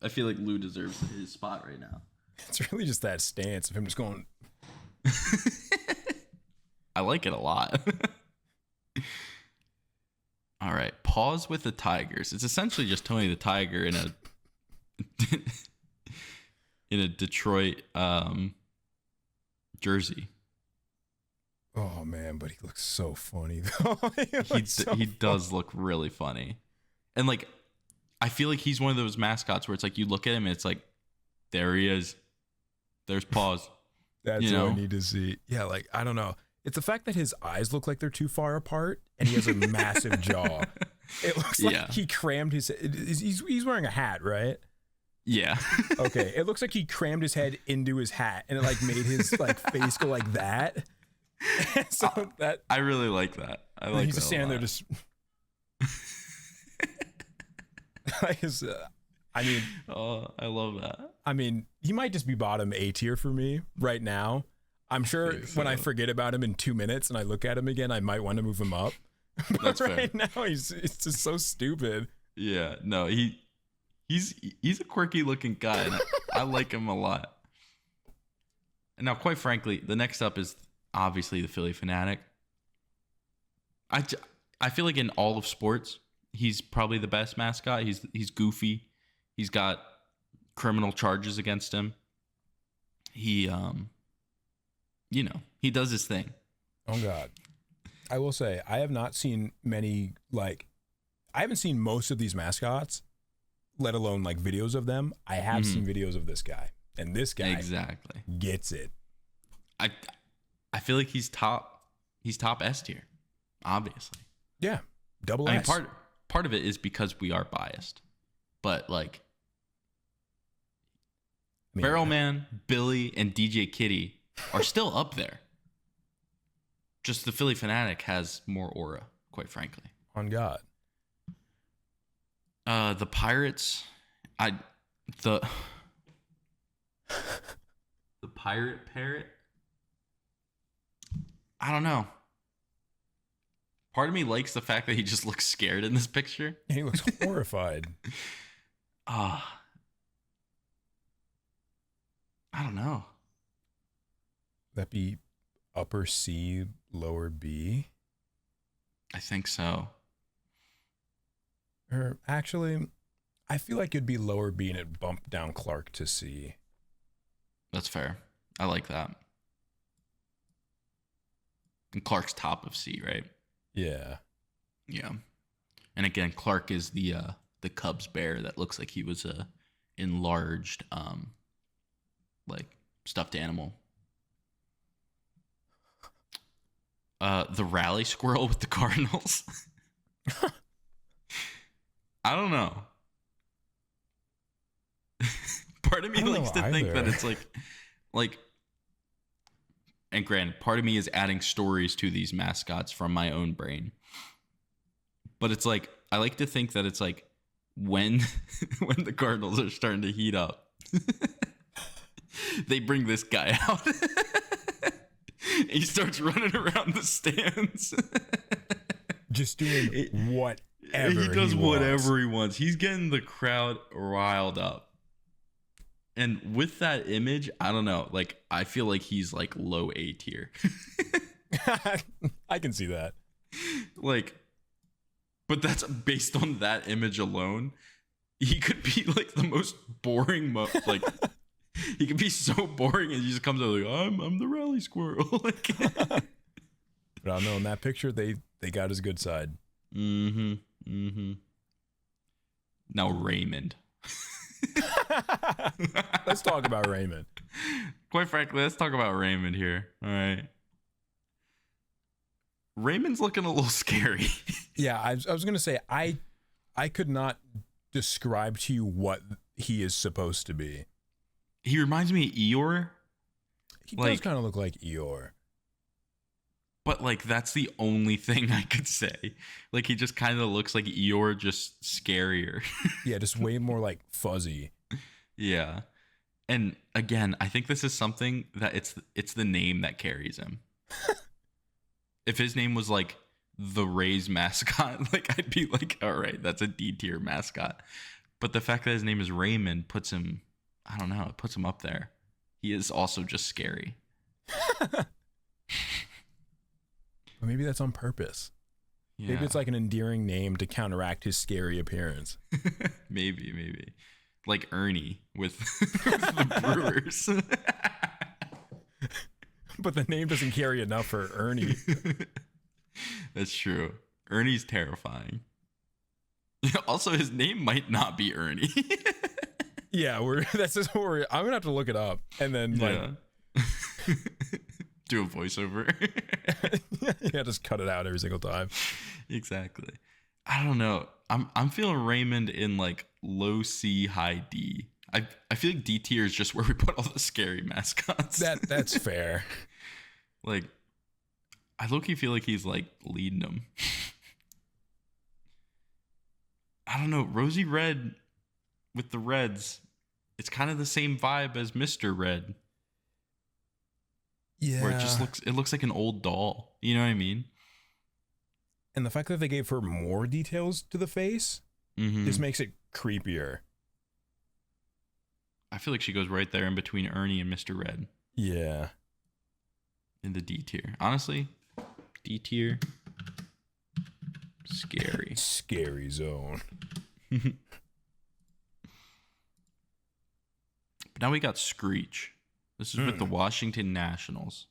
S1: I feel like Lou deserves his spot right now.
S2: It's really just that stance of him just going.
S1: I like it a lot. All right. Pause with the Tigers. It's essentially just Tony the Tiger in a Detroit jersey.
S2: Oh man, but he looks so funny though.
S1: He does look really funny. And like I feel like he's one of those mascots where it's like you look at him and it's like there he is. There's Paws.
S2: That's what I need to see. Yeah, like I don't know. It's the fact that his eyes look like they're too far apart and he has a massive jaw. It looks like he crammed his he's wearing a hat, right?
S1: Yeah.
S2: Okay. It looks like he crammed his head into his hat and it like made his like face go like that. So that
S1: I really like that. I like
S2: he's just standing there just like his I mean,
S1: I love that.
S2: I mean, he might just be bottom A tier for me right now. I'm sure when I forget about him in 2 minutes and I look at him again, I might want to move him up. But
S1: That's
S2: right
S1: fair.
S2: now, it's just so stupid.
S1: Yeah, no, he's a quirky looking guy. And I like him a lot. And now, quite frankly, the next up is obviously the Philly Fanatic. I feel like in all of sports, he's probably the best mascot. He's goofy. He's got criminal charges against him. He he does his thing.
S2: Oh God. I will say I have not seen many I haven't seen most of these mascots, let alone like videos of them. I have seen videos of this guy. And this guy
S1: exactly
S2: gets it.
S1: I feel like he's top S tier, obviously.
S2: Yeah. Double
S1: I
S2: S.
S1: mean, part of it is because we are biased. But like Barrel Man, Billy, and DJ Kitty are still up there. Just the Philly Fanatic has more aura, quite frankly.
S2: On God.
S1: The Pirates, the Pirate Parrot. I don't know. Part of me likes the fact that he just looks scared in this picture.
S2: He looks horrified.
S1: I don't know.
S2: That be upper C, lower B?
S1: I think so.
S2: Or actually, I feel like it'd be lower B and it bumped down Clark to C.
S1: That's fair. I like that. And Clark's top of C, right?
S2: Yeah.
S1: Yeah. And again, Clark is the Cubs bear that looks like he was a enlarged like stuffed animal. The rally squirrel with the Cardinals. I don't know. Part of me likes to think that it's like, and granted, part of me is adding stories to these mascots from my own brain. But it's like, I like to think that it's like when the Cardinals are starting to heat up, they bring this guy out. He starts running around the stands.
S2: Just doing what? whatever
S1: he does
S2: wants.
S1: whatever he wants. He's getting the crowd riled up. And with that image, I don't know. Like, I feel like he's like low A tier.
S2: I can see that.
S1: Like, but that's based on that image alone. He could be like the most boring, like he could be so boring, and he just comes out like, I'm the rally squirrel. Like,
S2: but I don't know. In that picture, they got his good side.
S1: Now Raymond.
S2: Let's talk about Raymond.
S1: Quite frankly, let's talk about Raymond here. All right. Raymond's looking a little scary.
S2: Yeah, I was gonna say I could not describe to you what he is supposed to be.
S1: He reminds me of Eeyore.
S2: He does kind of look like Eeyore.
S1: But like that's the only thing I could say. Like he just kind of looks like Eeyore, just scarier.
S2: Yeah, just way more like fuzzy.
S1: Yeah. And again, I think this is something that it's the name that carries him. If his name was like the Rays mascot, like I'd be like, all right, that's a D tier mascot. But the fact that his name is Raymond puts him, I don't know, it puts him up there. He is also just scary.
S2: Or maybe that's on purpose.
S1: Yeah.
S2: Maybe it's like an endearing name to counteract his scary appearance.
S1: maybe. Like Ernie with the Brewers.
S2: But the name doesn't carry enough for Ernie.
S1: That's true. Ernie's terrifying. Also, his name might not be Ernie.
S2: Yeah, that's just what I'm gonna have to look it up and then
S1: do a voiceover.
S2: Yeah, just cut it out every single time.
S1: Exactly. I don't know. I'm feeling Raymond in like low C, high D. I feel like D tier is just where we put all the scary mascots.
S2: That's fair.
S1: Like, I low-key feel like he's like leading them. I don't know. Rosie Red with the Reds, it's kind of the same vibe as Mr. Red.
S2: Yeah.
S1: Where it looks like an old doll. You know what I mean?
S2: And the fact that they gave her more details to the face just makes it creepier.
S1: I feel like she goes right there in between Ernie and Mr. Red.
S2: Yeah.
S1: In the D tier. Honestly, D tier. Scary.
S2: Scary zone.
S1: But now we got Screech. This is with the Washington Nationals.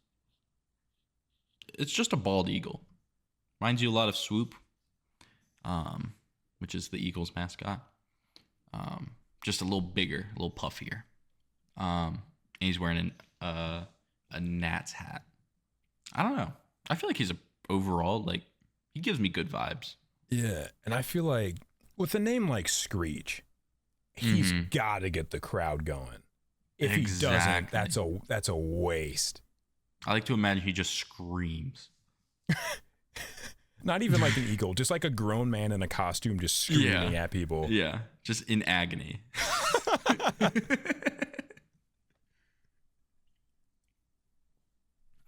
S1: It's just a bald eagle. Reminds you a lot of Swoop, which is the Eagles mascot. Just a little bigger, a little puffier. And he's wearing a Nats hat. I don't know. I feel like he's overall, like, he gives me good vibes.
S2: Yeah, and I feel like with a name like Screech, he's got to get the crowd going. If he doesn't, that's a waste.
S1: I like to imagine he just screams.
S2: Not even like an eagle, just like a grown man in a costume just screaming at people.
S1: Yeah, just in agony.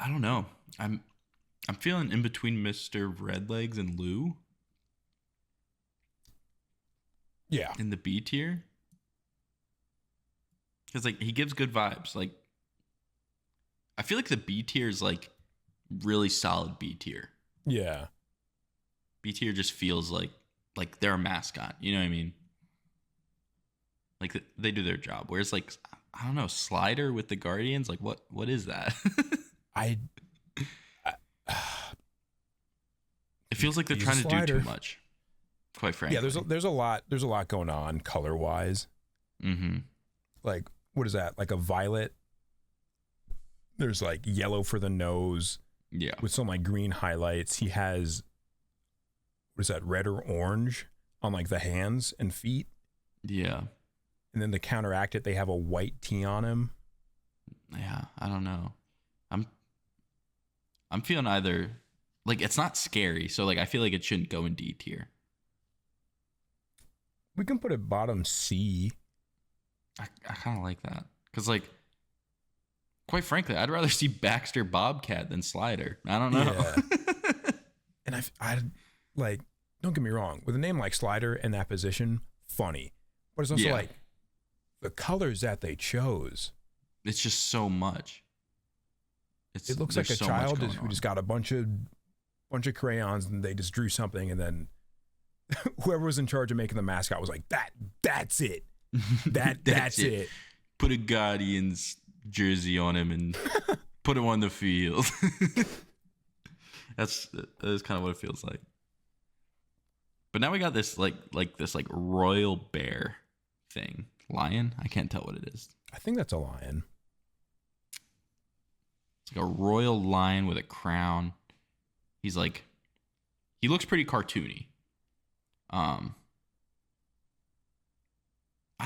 S1: I don't know. I'm feeling in between Mr. Redlegs and Lou.
S2: Yeah.
S1: In the B tier. Because like he gives good vibes. Like I feel like the B tier is like really solid B tier.
S2: Yeah.
S1: B tier just feels like they're a mascot. You know what I mean? Like they do their job. Whereas like I don't know, Slider with the Guardians, like what is that? It feels like they're trying to do too much. Quite frankly.
S2: Yeah, there's a lot going on color wise. Like what is that? Like a violet. There's like yellow for the nose.
S1: Yeah.
S2: With some like green highlights. He has what is that, red or orange on like the hands and feet.
S1: Yeah.
S2: And then to counteract it, they have a white tee on him.
S1: Yeah, I don't know. I'm feeling either like it's not scary, so like I feel like it shouldn't go in D tier.
S2: We can put it bottom C.
S1: I kind of like that because like quite frankly, I'd rather see Baxter Bobcat than Slider. I don't know.
S2: Yeah. And I like don't get me wrong, with a name like Slider in that position, funny. But it's also
S1: Yeah.
S2: like the colors that they chose.
S1: It's just so much.
S2: It looks like a
S1: there's so much
S2: child
S1: going
S2: who
S1: on.
S2: just got a bunch of crayons and they just drew something, and then whoever was in charge of making the mascot was like, that's it. That's it.
S1: Put a Guardians jersey on him and put him on the field. That is kind of what it feels like. But now we got this like royal bear thing. Lion? I can't tell what it is.
S2: I think that's a lion.
S1: It's like a royal lion with a crown. He looks pretty cartoony. I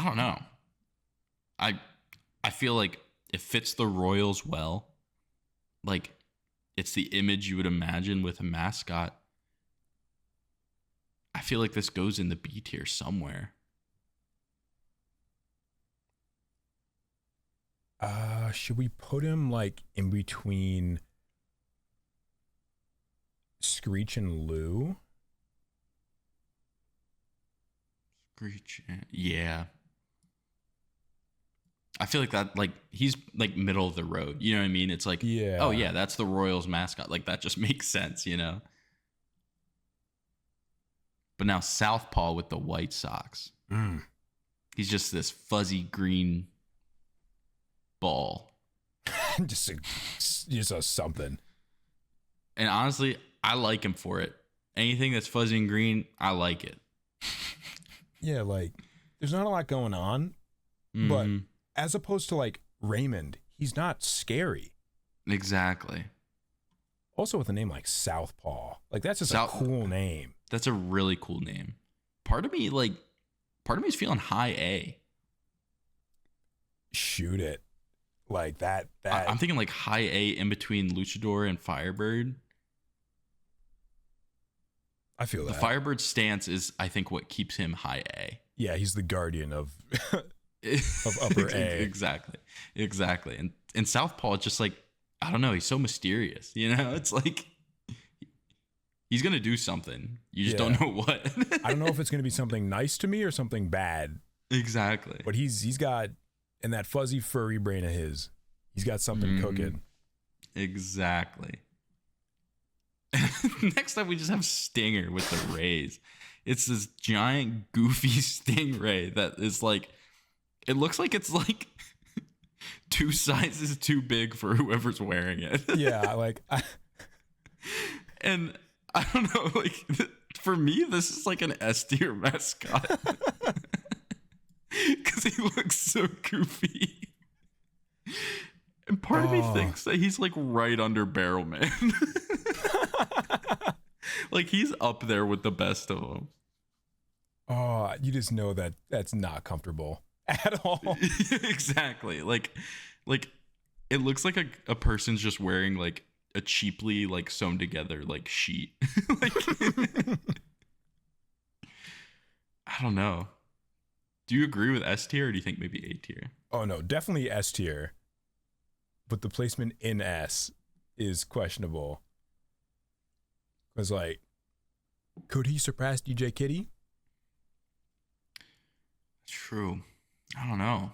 S1: don't know. I feel like it fits the Royals well. Like, it's the image you would imagine with a mascot. I feel like this goes in the B tier somewhere.
S2: Should we put him like in between Screech and Lou?
S1: Screech. Yeah. I feel like that, like, he's like middle of the road. You know what I mean? It's like,
S2: Yeah.
S1: oh yeah, that's the Royals mascot. Like, that just makes sense, you know? But now Southpaw with the White Sox. He's just this fuzzy green ball.
S2: just a something.
S1: And honestly, I like him for it. Anything that's fuzzy and green, I like it.
S2: Yeah, like there's not a lot going on, but as opposed to like Raymond, he's not scary.
S1: Exactly.
S2: Also with a name like Southpaw, like that's just a cool name.
S1: That's a really cool name. Part of me is feeling high A.
S2: Shoot it. Like that.
S1: I'm thinking like high A in between Luchador and Firebird.
S2: I feel
S1: The
S2: that.
S1: Firebird stance is, I think, what keeps him high A.
S2: Yeah, he's the guardian of upper A.
S1: Exactly. And Southpaw is just like, I don't know, he's so mysterious. You know, it's like he's gonna do something. You just don't know what.
S2: I don't know if it's gonna be something nice to me or something bad.
S1: Exactly.
S2: But he's got, in that fuzzy furry brain of his, he's got something cooking.
S1: Exactly. Next up, we just have Stinger with the Rays. It's this giant, goofy stingray that is like, it looks like it's like 2 sizes too big for whoever's wearing it.
S2: Yeah, like,
S1: and I don't know, like, for me, this is like an S tier mascot because he looks so goofy. And part of me thinks that he's like right under Barrelman. Like, he's up there with the best of them.
S2: oh, you just know that that's not comfortable at all.
S1: Exactly. Like it looks like a person's just wearing like a cheaply like sewn together like sheet. Like, I don't know. Do you agree with S tier or do you think maybe A tier?
S2: Oh no, definitely S tier. But the placement in S is questionable. Because like, could he surpass DJ Kitty?
S1: True. I don't know.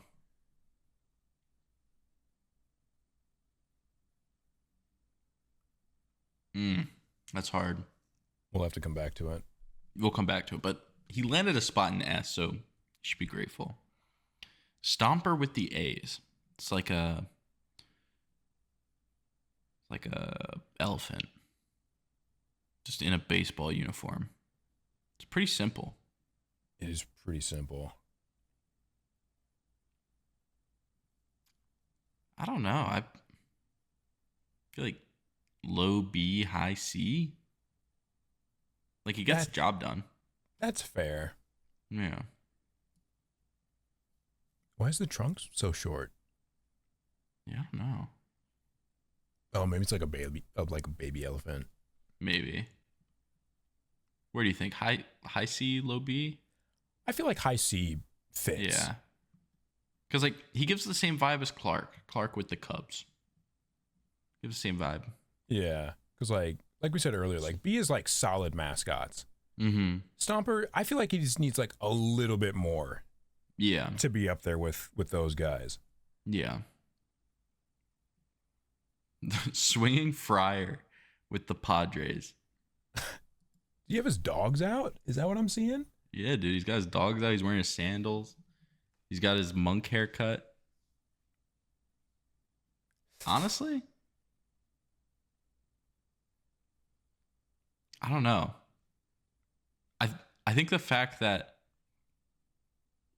S1: That's hard.
S2: We'll have to come back to it.
S1: We'll come back to it, but he landed a spot in S, so you should be grateful. Stomper with the A's. It's like a elephant, just in a baseball uniform. It's pretty simple.
S2: It is pretty simple.
S1: I don't know. I feel like low B, high C. Like, he gets the job done.
S2: That's fair.
S1: Yeah.
S2: Why is the trunk so short?
S1: Yeah, I don't know.
S2: Oh, maybe it's like a baby elephant.
S1: Maybe. Where do you think? High C, low B?
S2: I feel like high C fits.
S1: Yeah. Because, like, he gives the same vibe as Clark. Clark with the Cubs. Gives the same vibe.
S2: Yeah. Because like we said earlier, like B is like solid mascots.
S1: Mm-hmm.
S2: Stomper, I feel like he just needs like a little bit more
S1: Yeah.
S2: to be up there with those guys.
S1: Yeah. Swinging Friar with the Padres.
S2: Do you have his dogs out? Is that what I'm seeing?
S1: Yeah, dude. He's got his dogs out. He's wearing his sandals. He's got his monk haircut. Honestly, I don't know. I think the fact that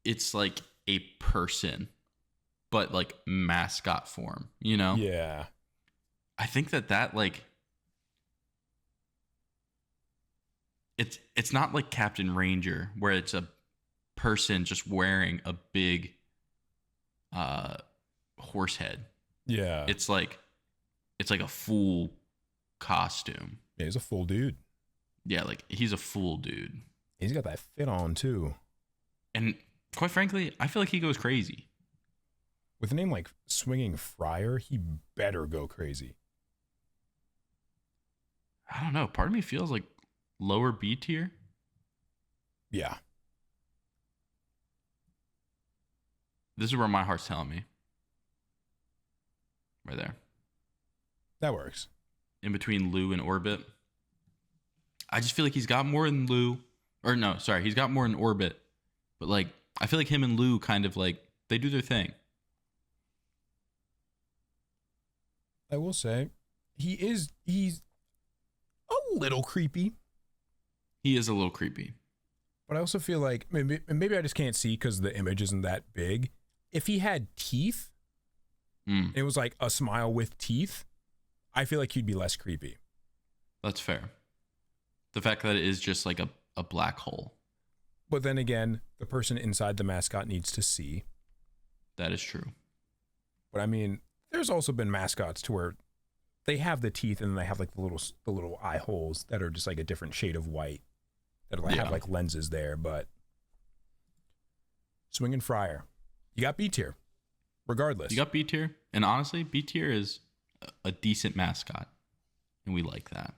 S1: it's like a person, but like mascot form, you know?
S2: Yeah.
S1: I think that like it's not like Captain Ranger where it's a person just wearing a big horse head.
S2: Yeah.
S1: It's like a full costume.
S2: Yeah, he's a full dude.
S1: Yeah, like he's a full dude.
S2: He's got that fit on too.
S1: And quite frankly, I feel like he goes crazy.
S2: With a name like Swinging Friar, he better go crazy.
S1: I don't know. Part of me feels like lower B tier.
S2: Yeah.
S1: This is where my heart's telling me. Right there.
S2: That works.
S1: In between Lou and Orbit. I just feel like he's got more than Lou. Or no, sorry. He's got more than Orbit. But like, I feel like him and Lou kind of like, they do their thing.
S2: I will say, he's a little creepy.
S1: He is a little creepy.
S2: But I also feel like, maybe I just can't see because the image isn't that big. If he had teeth, and it was like a smile with teeth, I feel like he'd be less creepy.
S1: That's fair. The fact that it is just like a black hole.
S2: But then again, the person inside the mascot needs to see.
S1: That is true.
S2: But I mean, there's also been mascots to where they have the teeth and they have like the little eye holes that are just like a different shade of white that have like lenses there. But Swinging Friar, you got B tier, regardless.
S1: You got B tier, and honestly, B tier is a decent mascot, and we like that.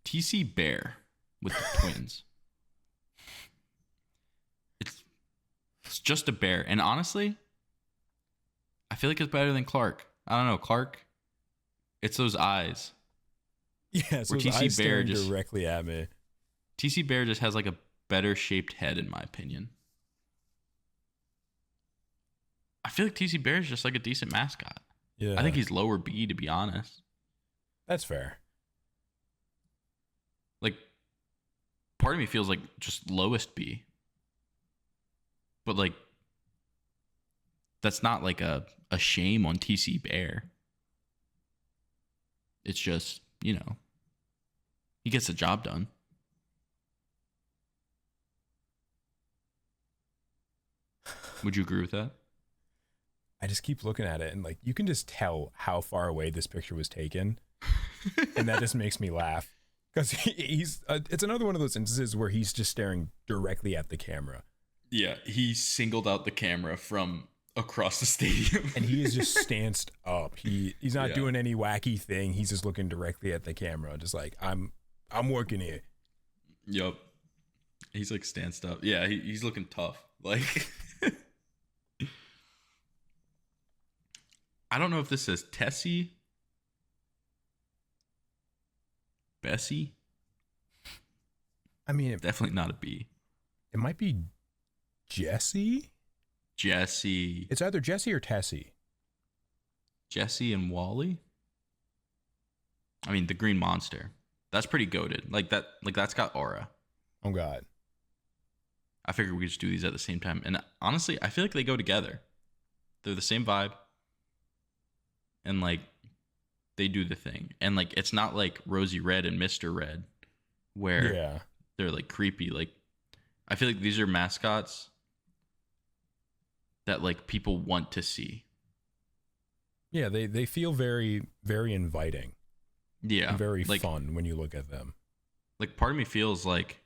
S1: TC Bear with the twins. It's just a bear, and honestly, I feel like it's better than Clark. I don't know, Clark. It's those eyes.
S2: Yeah, so
S1: where TC
S2: eyes
S1: Bear
S2: staring
S1: just
S2: directly at me.
S1: TC Bear just has like a better shaped head, in my opinion. I feel like TC Bear is just like a decent mascot.
S2: Yeah,
S1: I think he's lower B, to be honest.
S2: That's fair.
S1: Like, part of me feels like just lowest B. But like, that's not like a shame on TC Bear. It's just, you know, he gets the job done. Would you agree with that?
S2: I just keep looking at it and like you can just tell how far away this picture was taken, and that just makes me laugh because he's it's another one of those instances where he's just staring directly at the camera.
S1: Yeah, he singled out the camera from across the stadium,
S2: and he is just stanced up. He's not doing any wacky thing. He's just looking directly at the camera, just like I'm working here.
S1: Yup, he's like stanced up. Yeah, he's looking tough. Like, I don't know if this says Tessie, Bessie.
S2: I mean,
S1: Definitely not a B.
S2: It might be Jesse. It's either Jesse or Tessie.
S1: Jesse and Wally. I mean, the Green Monster. That's pretty goated. Like that's got aura.
S2: Oh God.
S1: I figured we could just do these at the same time. And honestly, I feel like they go together. They're the same vibe. And like they do the thing. And like it's not like Rosie Red and Mr. Red where they're like creepy. Like I feel like these are mascots that like people want to see.
S2: Yeah, they feel very, very inviting.
S1: Yeah.
S2: And very
S1: like,
S2: fun when you look at them.
S1: Like part of me feels like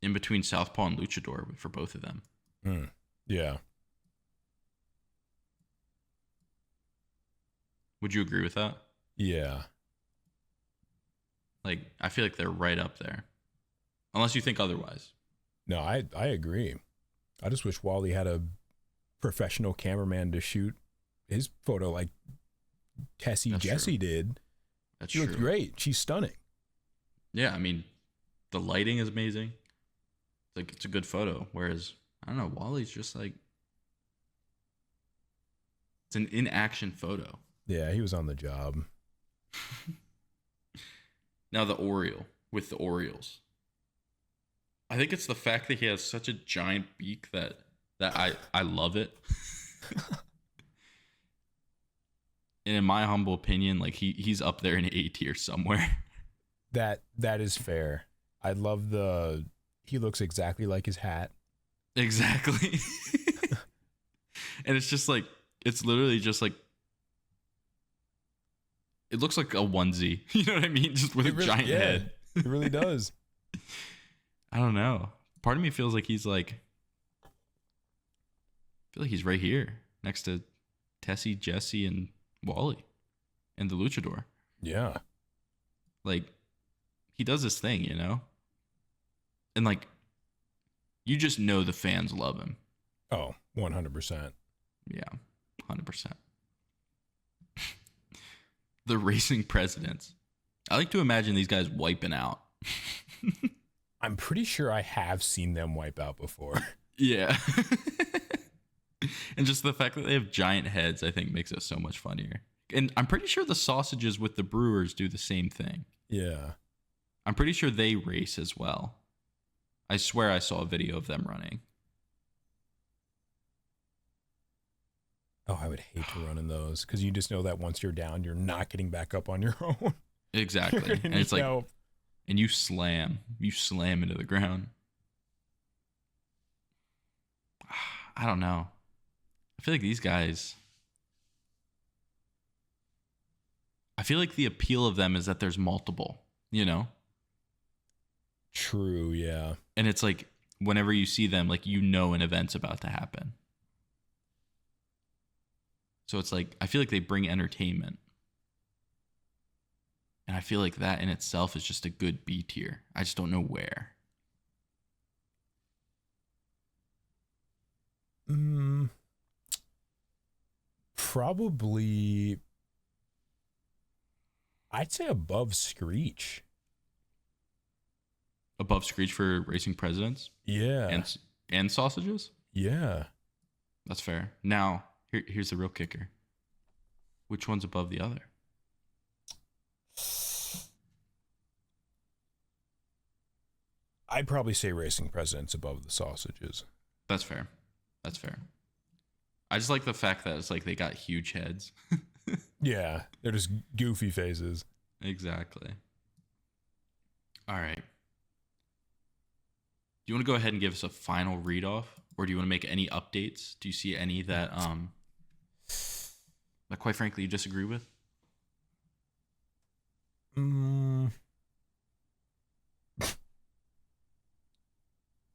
S1: in between Southpaw and Luchador for both of them.
S2: Yeah.
S1: Would you agree with that?
S2: Yeah.
S1: Like, I feel like they're right up there. Unless you think otherwise.
S2: No, I agree. I just wish Wally had a professional cameraman to shoot his photo like Tessie Jessie did.
S1: That's
S2: she
S1: true.
S2: looked great. She's stunning.
S1: Yeah, I mean, the lighting is amazing. Like, it's a good photo. Whereas, I don't know, Wally's just like, it's an in-action photo.
S2: Yeah, he was on the job.
S1: Now the Oriole with the Orioles. I think it's the fact that he has such a giant beak that I love it. And in my humble opinion, like he's up there in A tier somewhere.
S2: That is fair. I love he looks exactly like his hat.
S1: Exactly. And it's just like, it's literally just like, it looks like a onesie. You know what I mean? Just with a giant head.
S2: It really does.
S1: I don't know. Part of me feels like he's like, I feel like he's right here next to Tessie, Jessie, and Wally and the Luchador.
S2: Yeah.
S1: Like, he does this thing, you know? And like, you just know the fans love him.
S2: Oh, 100%.
S1: Yeah, 100%. The racing presidents. I like to imagine these guys wiping out.
S2: I'm pretty sure I have seen them wipe out before.
S1: Yeah. And just the fact that they have giant heads, I think, makes it so much funnier. And I'm pretty sure the sausages with the Brewers do the same thing.
S2: Yeah.
S1: I'm pretty sure they race as well. I swear I saw a video of them running.
S2: Oh, I would hate to run in those because you just know that once you're down, you're not getting back up on your own.
S1: Exactly. And it's like, and you slam into the ground. I don't know. I feel like these guys, I feel like the appeal of them is that there's multiple, you know?
S2: True, yeah.
S1: And it's like, whenever you see them, like, you know an event's about to happen. So it's like, I feel like they bring entertainment. And I feel like that in itself is just a good B tier. I just don't know where.
S2: Probably, I'd say above Screech.
S1: Above Screech for racing presidents?
S2: Yeah.
S1: And sausages?
S2: Yeah.
S1: That's fair. Now, here's the real kicker. Which one's above the other?
S2: I'd probably say racing presidents above the sausages.
S1: That's fair. That's fair. I just like the fact that it's like they got huge heads.
S2: Yeah, they're just goofy faces.
S1: Exactly. All right. Do you want to go ahead and give us a final read off, or do you want to make any updates? Do you see any that quite frankly you disagree with?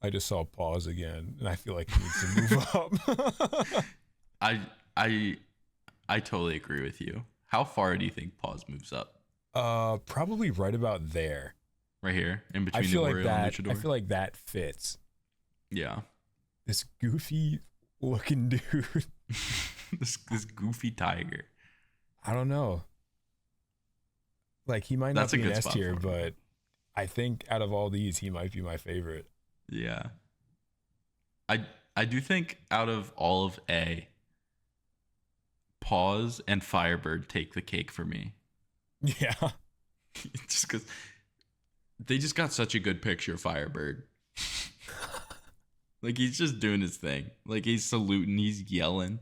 S2: I just saw pause again, and I feel like he needs to move up.
S1: I totally agree with you. How far do you think pause moves up?
S2: Probably right about there.
S1: Right here, in between the Oriole and Luchador?
S2: I feel like that fits.
S1: Yeah.
S2: This goofy looking dude.
S1: this goofy tiger.
S2: I don't know. Like, he might not be an S tier, but I think out of all these, he might be my favorite.
S1: Yeah. I do think out of all of A, Pause and Firebird take the cake for me.
S2: Yeah.
S1: Just because they just got such a good picture of Firebird. Like, he's just doing his thing. Like, he's saluting, he's yelling.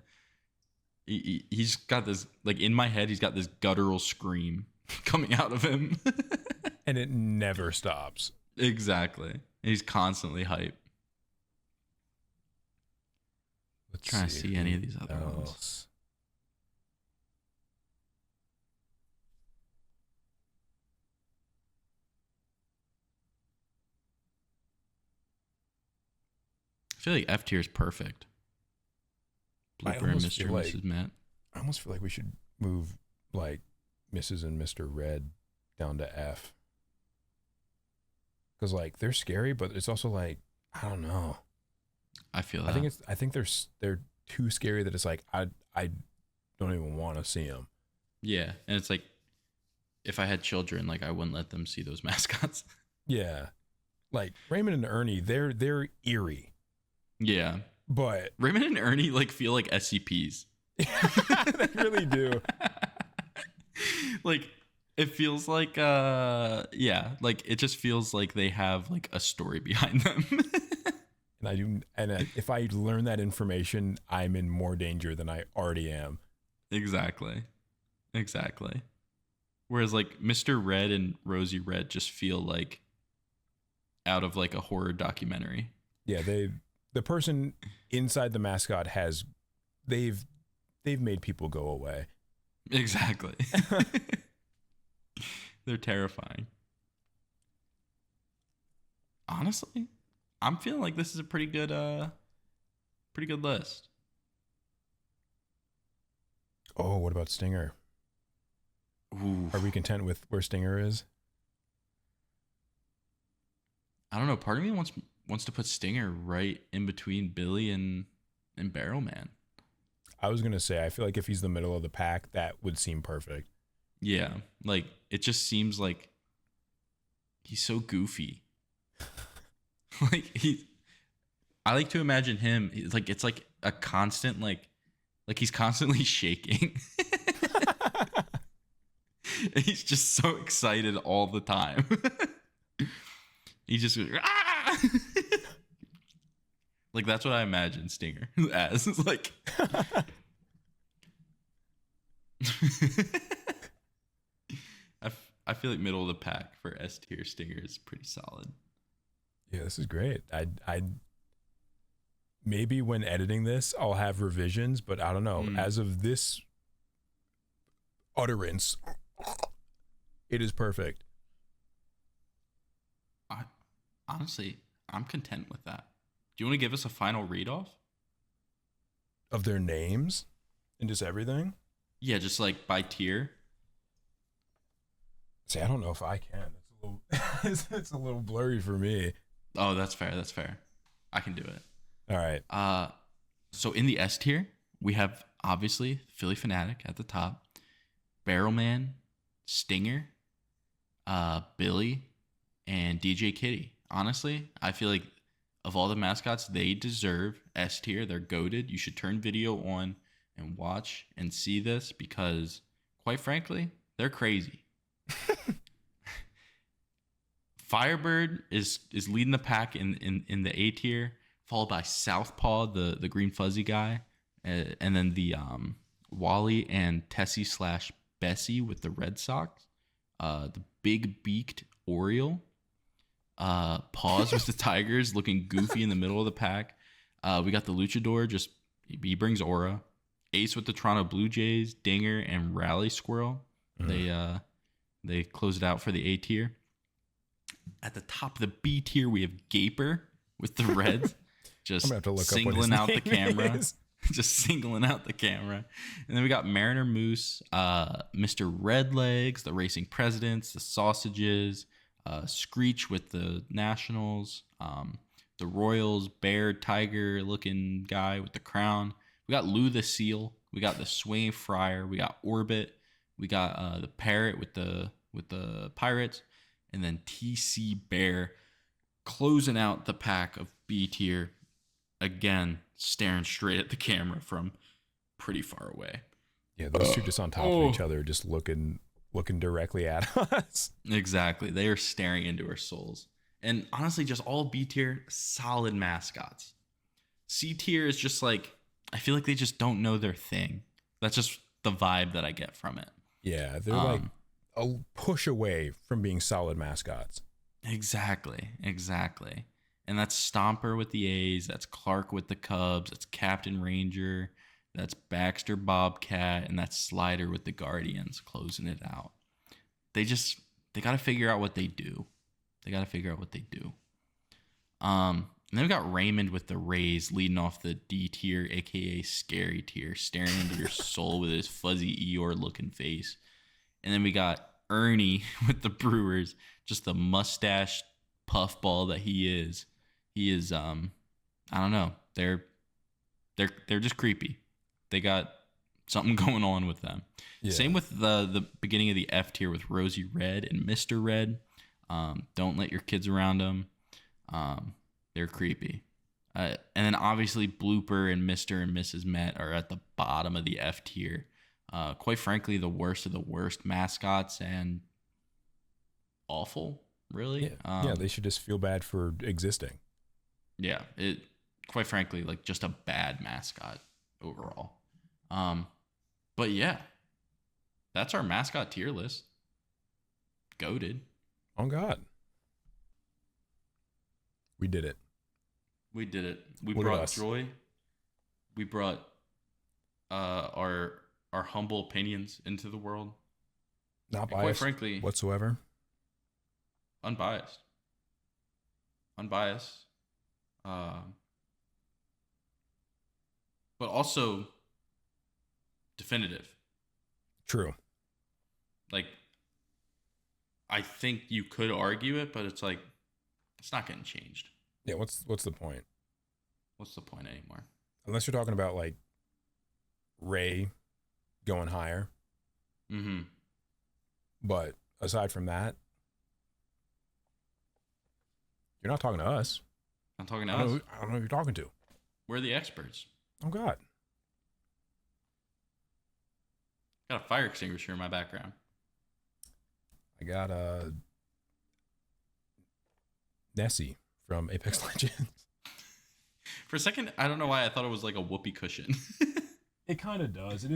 S1: He's got this, like, in my head, he's got this guttural scream coming out of him.
S2: And it never stops.
S1: Exactly. And he's constantly hype.
S2: Let's
S1: trying to see any of these other ones. I feel like F tier is perfect. Blooper and Mr. and Mrs. Matt.
S2: I almost feel like we should move like Mrs. and Mr. Red down to F. because like they're scary, but it's also like I don't know.
S1: I feel that.
S2: I think they're too scary that it's like I don't even want to see them.
S1: Yeah, and it's like if I had children, like I wouldn't let them see those mascots.
S2: Yeah, like Raymond and Ernie, they're eerie.
S1: Yeah,
S2: but
S1: Raymond and Ernie like feel like SCPs.
S2: They really do.
S1: Like it feels like like it just feels like they have like a story behind them.
S2: If I learn that information, I'm in more danger than I already am.
S1: Exactly. Whereas like Mr. Red and Rosie Red just feel like out of like a horror documentary.
S2: Yeah, the person inside the mascot they've made people go away.
S1: Exactly. They're terrifying. Honestly, I'm feeling like this is a pretty good list.
S2: Oh, what about Stinger?
S1: Ooh.
S2: Are we content with where Stinger is?
S1: I don't know. Part of me wants to put Stinger right in between Billy and Barrel Man.
S2: I was gonna say I feel like if he's the middle of the pack, that would seem perfect.
S1: Yeah, like it just seems like he's so goofy. Like I like to imagine him. It's like a constant like he's constantly shaking. He's just so excited all the time. He just goes, ah! Like that's what I imagine Stinger as. It's like I feel like middle of the pack for S tier Stinger is pretty solid.
S2: Yeah, this is great. I maybe when editing this, I'll have revisions, but I don't know. As of this utterance, it is perfect.
S1: Honestly, I'm content with that. Do you want to give us a final read off
S2: of their names and just everything?
S1: Yeah, just like by tier.
S2: See, I don't know if I can. It's a little blurry for me.
S1: Oh, that's fair. I can do it.
S2: All right.
S1: So in the S tier, we have obviously Philly Fanatic at the top, Barrelman, Stinger, Billy, and DJ Kitty. Honestly, I feel like of all the mascots, they deserve S tier. They're goated. You should turn video on and watch and see this because, quite frankly, they're crazy. Firebird is leading the pack in the A tier, followed by Southpaw, the green fuzzy guy, and then the Wally and Tessie / Bessie with the Red Sox, the big beaked Oriole, Paws with the Tigers looking goofy in the middle of the pack. We got the Luchador, he brings aura. Ace with the Toronto Blue Jays, Dinger, and Rally Squirrel. They close it out for the A tier. At the top of the B tier, we have Gaper with the Reds, just singling out the camera. Just singling out the camera. And then we got Mariner Moose, Mr. Redlegs, the Racing Presidents, the Sausages, Screech with the Nationals, the Royals, Bear, Tiger looking guy with the crown. We got Lou the Seal. We got the Swaying Friar. We got Orbit. We got the Parrot with the Pirates. And then TC Bear closing out the pack of B tier. Again, staring straight at the camera from pretty far away.
S2: Yeah, those two just on top of each other, just looking directly at us.
S1: Exactly. They are staring into our souls. And honestly, just all B tier, solid mascots. C tier is just like, I feel like they just don't know their thing. That's just the vibe that I get from it.
S2: Yeah, they're like a push away from being solid mascots.
S1: Exactly. And that's Stomper with the A's. That's Clark with the Cubs. That's Captain Ranger. That's Baxter Bobcat. And that's Slider with the Guardians closing it out. They got to figure out what they do. And then we got Raymond with the Rays leading off the D tier, a.k.a. scary tier, staring into your soul with his fuzzy Eeyore-looking face. And then we got Ernie with the Brewers, just the mustache puffball that he is, I don't know. They're just creepy. They got something going on with them.
S2: Yeah.
S1: Same with the beginning of the F tier with Rosie Red and Mr. Red. Don't let your kids around them. They're creepy. And then obviously Blooper and Mr. and Mrs. Met are at the bottom of the F tier. Quite frankly, the worst of the worst mascots and awful, really.
S2: Yeah, they should just feel bad for existing.
S1: Yeah, it quite frankly, like just a bad mascot overall. But yeah, that's our mascot tier list. Goated.
S2: Oh God. We did it.
S1: We did it. We
S2: Look at
S1: brought
S2: us.
S1: joy. We brought our humble opinions into the world.
S2: Not
S1: And
S2: biased
S1: quite frankly,
S2: whatsoever.
S1: unbiased. But also definitive.
S2: True.
S1: Like, I think you could argue it, but it's like, it's not getting changed.
S2: Yeah, what's the point?
S1: What's the point anymore?
S2: Unless you're talking about like Ray going higher.
S1: Mm-hmm.
S2: But aside from that, you're not talking to us.
S1: I'm talking to
S2: I don't
S1: us.
S2: know who you're talking to.
S1: We're the experts.
S2: Oh God.
S1: Got a fire extinguisher in my background.
S2: I got Nessie from Apex Legends.
S1: For a second, I don't know why I thought it was like a whoopee cushion.
S2: It kind of does. It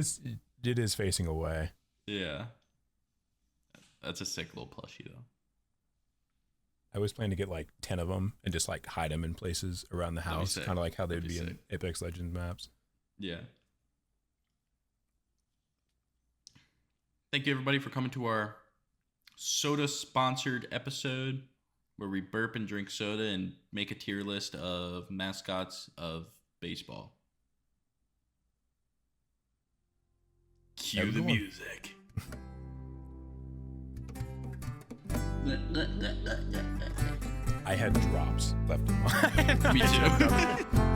S2: is facing away.
S1: Yeah. That's a sick little plushie, though.
S2: I was planning to get like 10 of them and just like hide them in places around the
S1: That'd be
S2: house,
S1: sick.
S2: kind of like how they'd
S1: That'd be
S2: be in
S1: sick.
S2: Apex Legends maps.
S1: Yeah. Thank you, everybody, for coming to our soda-sponsored episode where we burp and drink soda and make a tier list of mascots of baseball. Cue the
S2: Everyone.
S1: music.
S2: I had drops left in mine.
S1: Me too.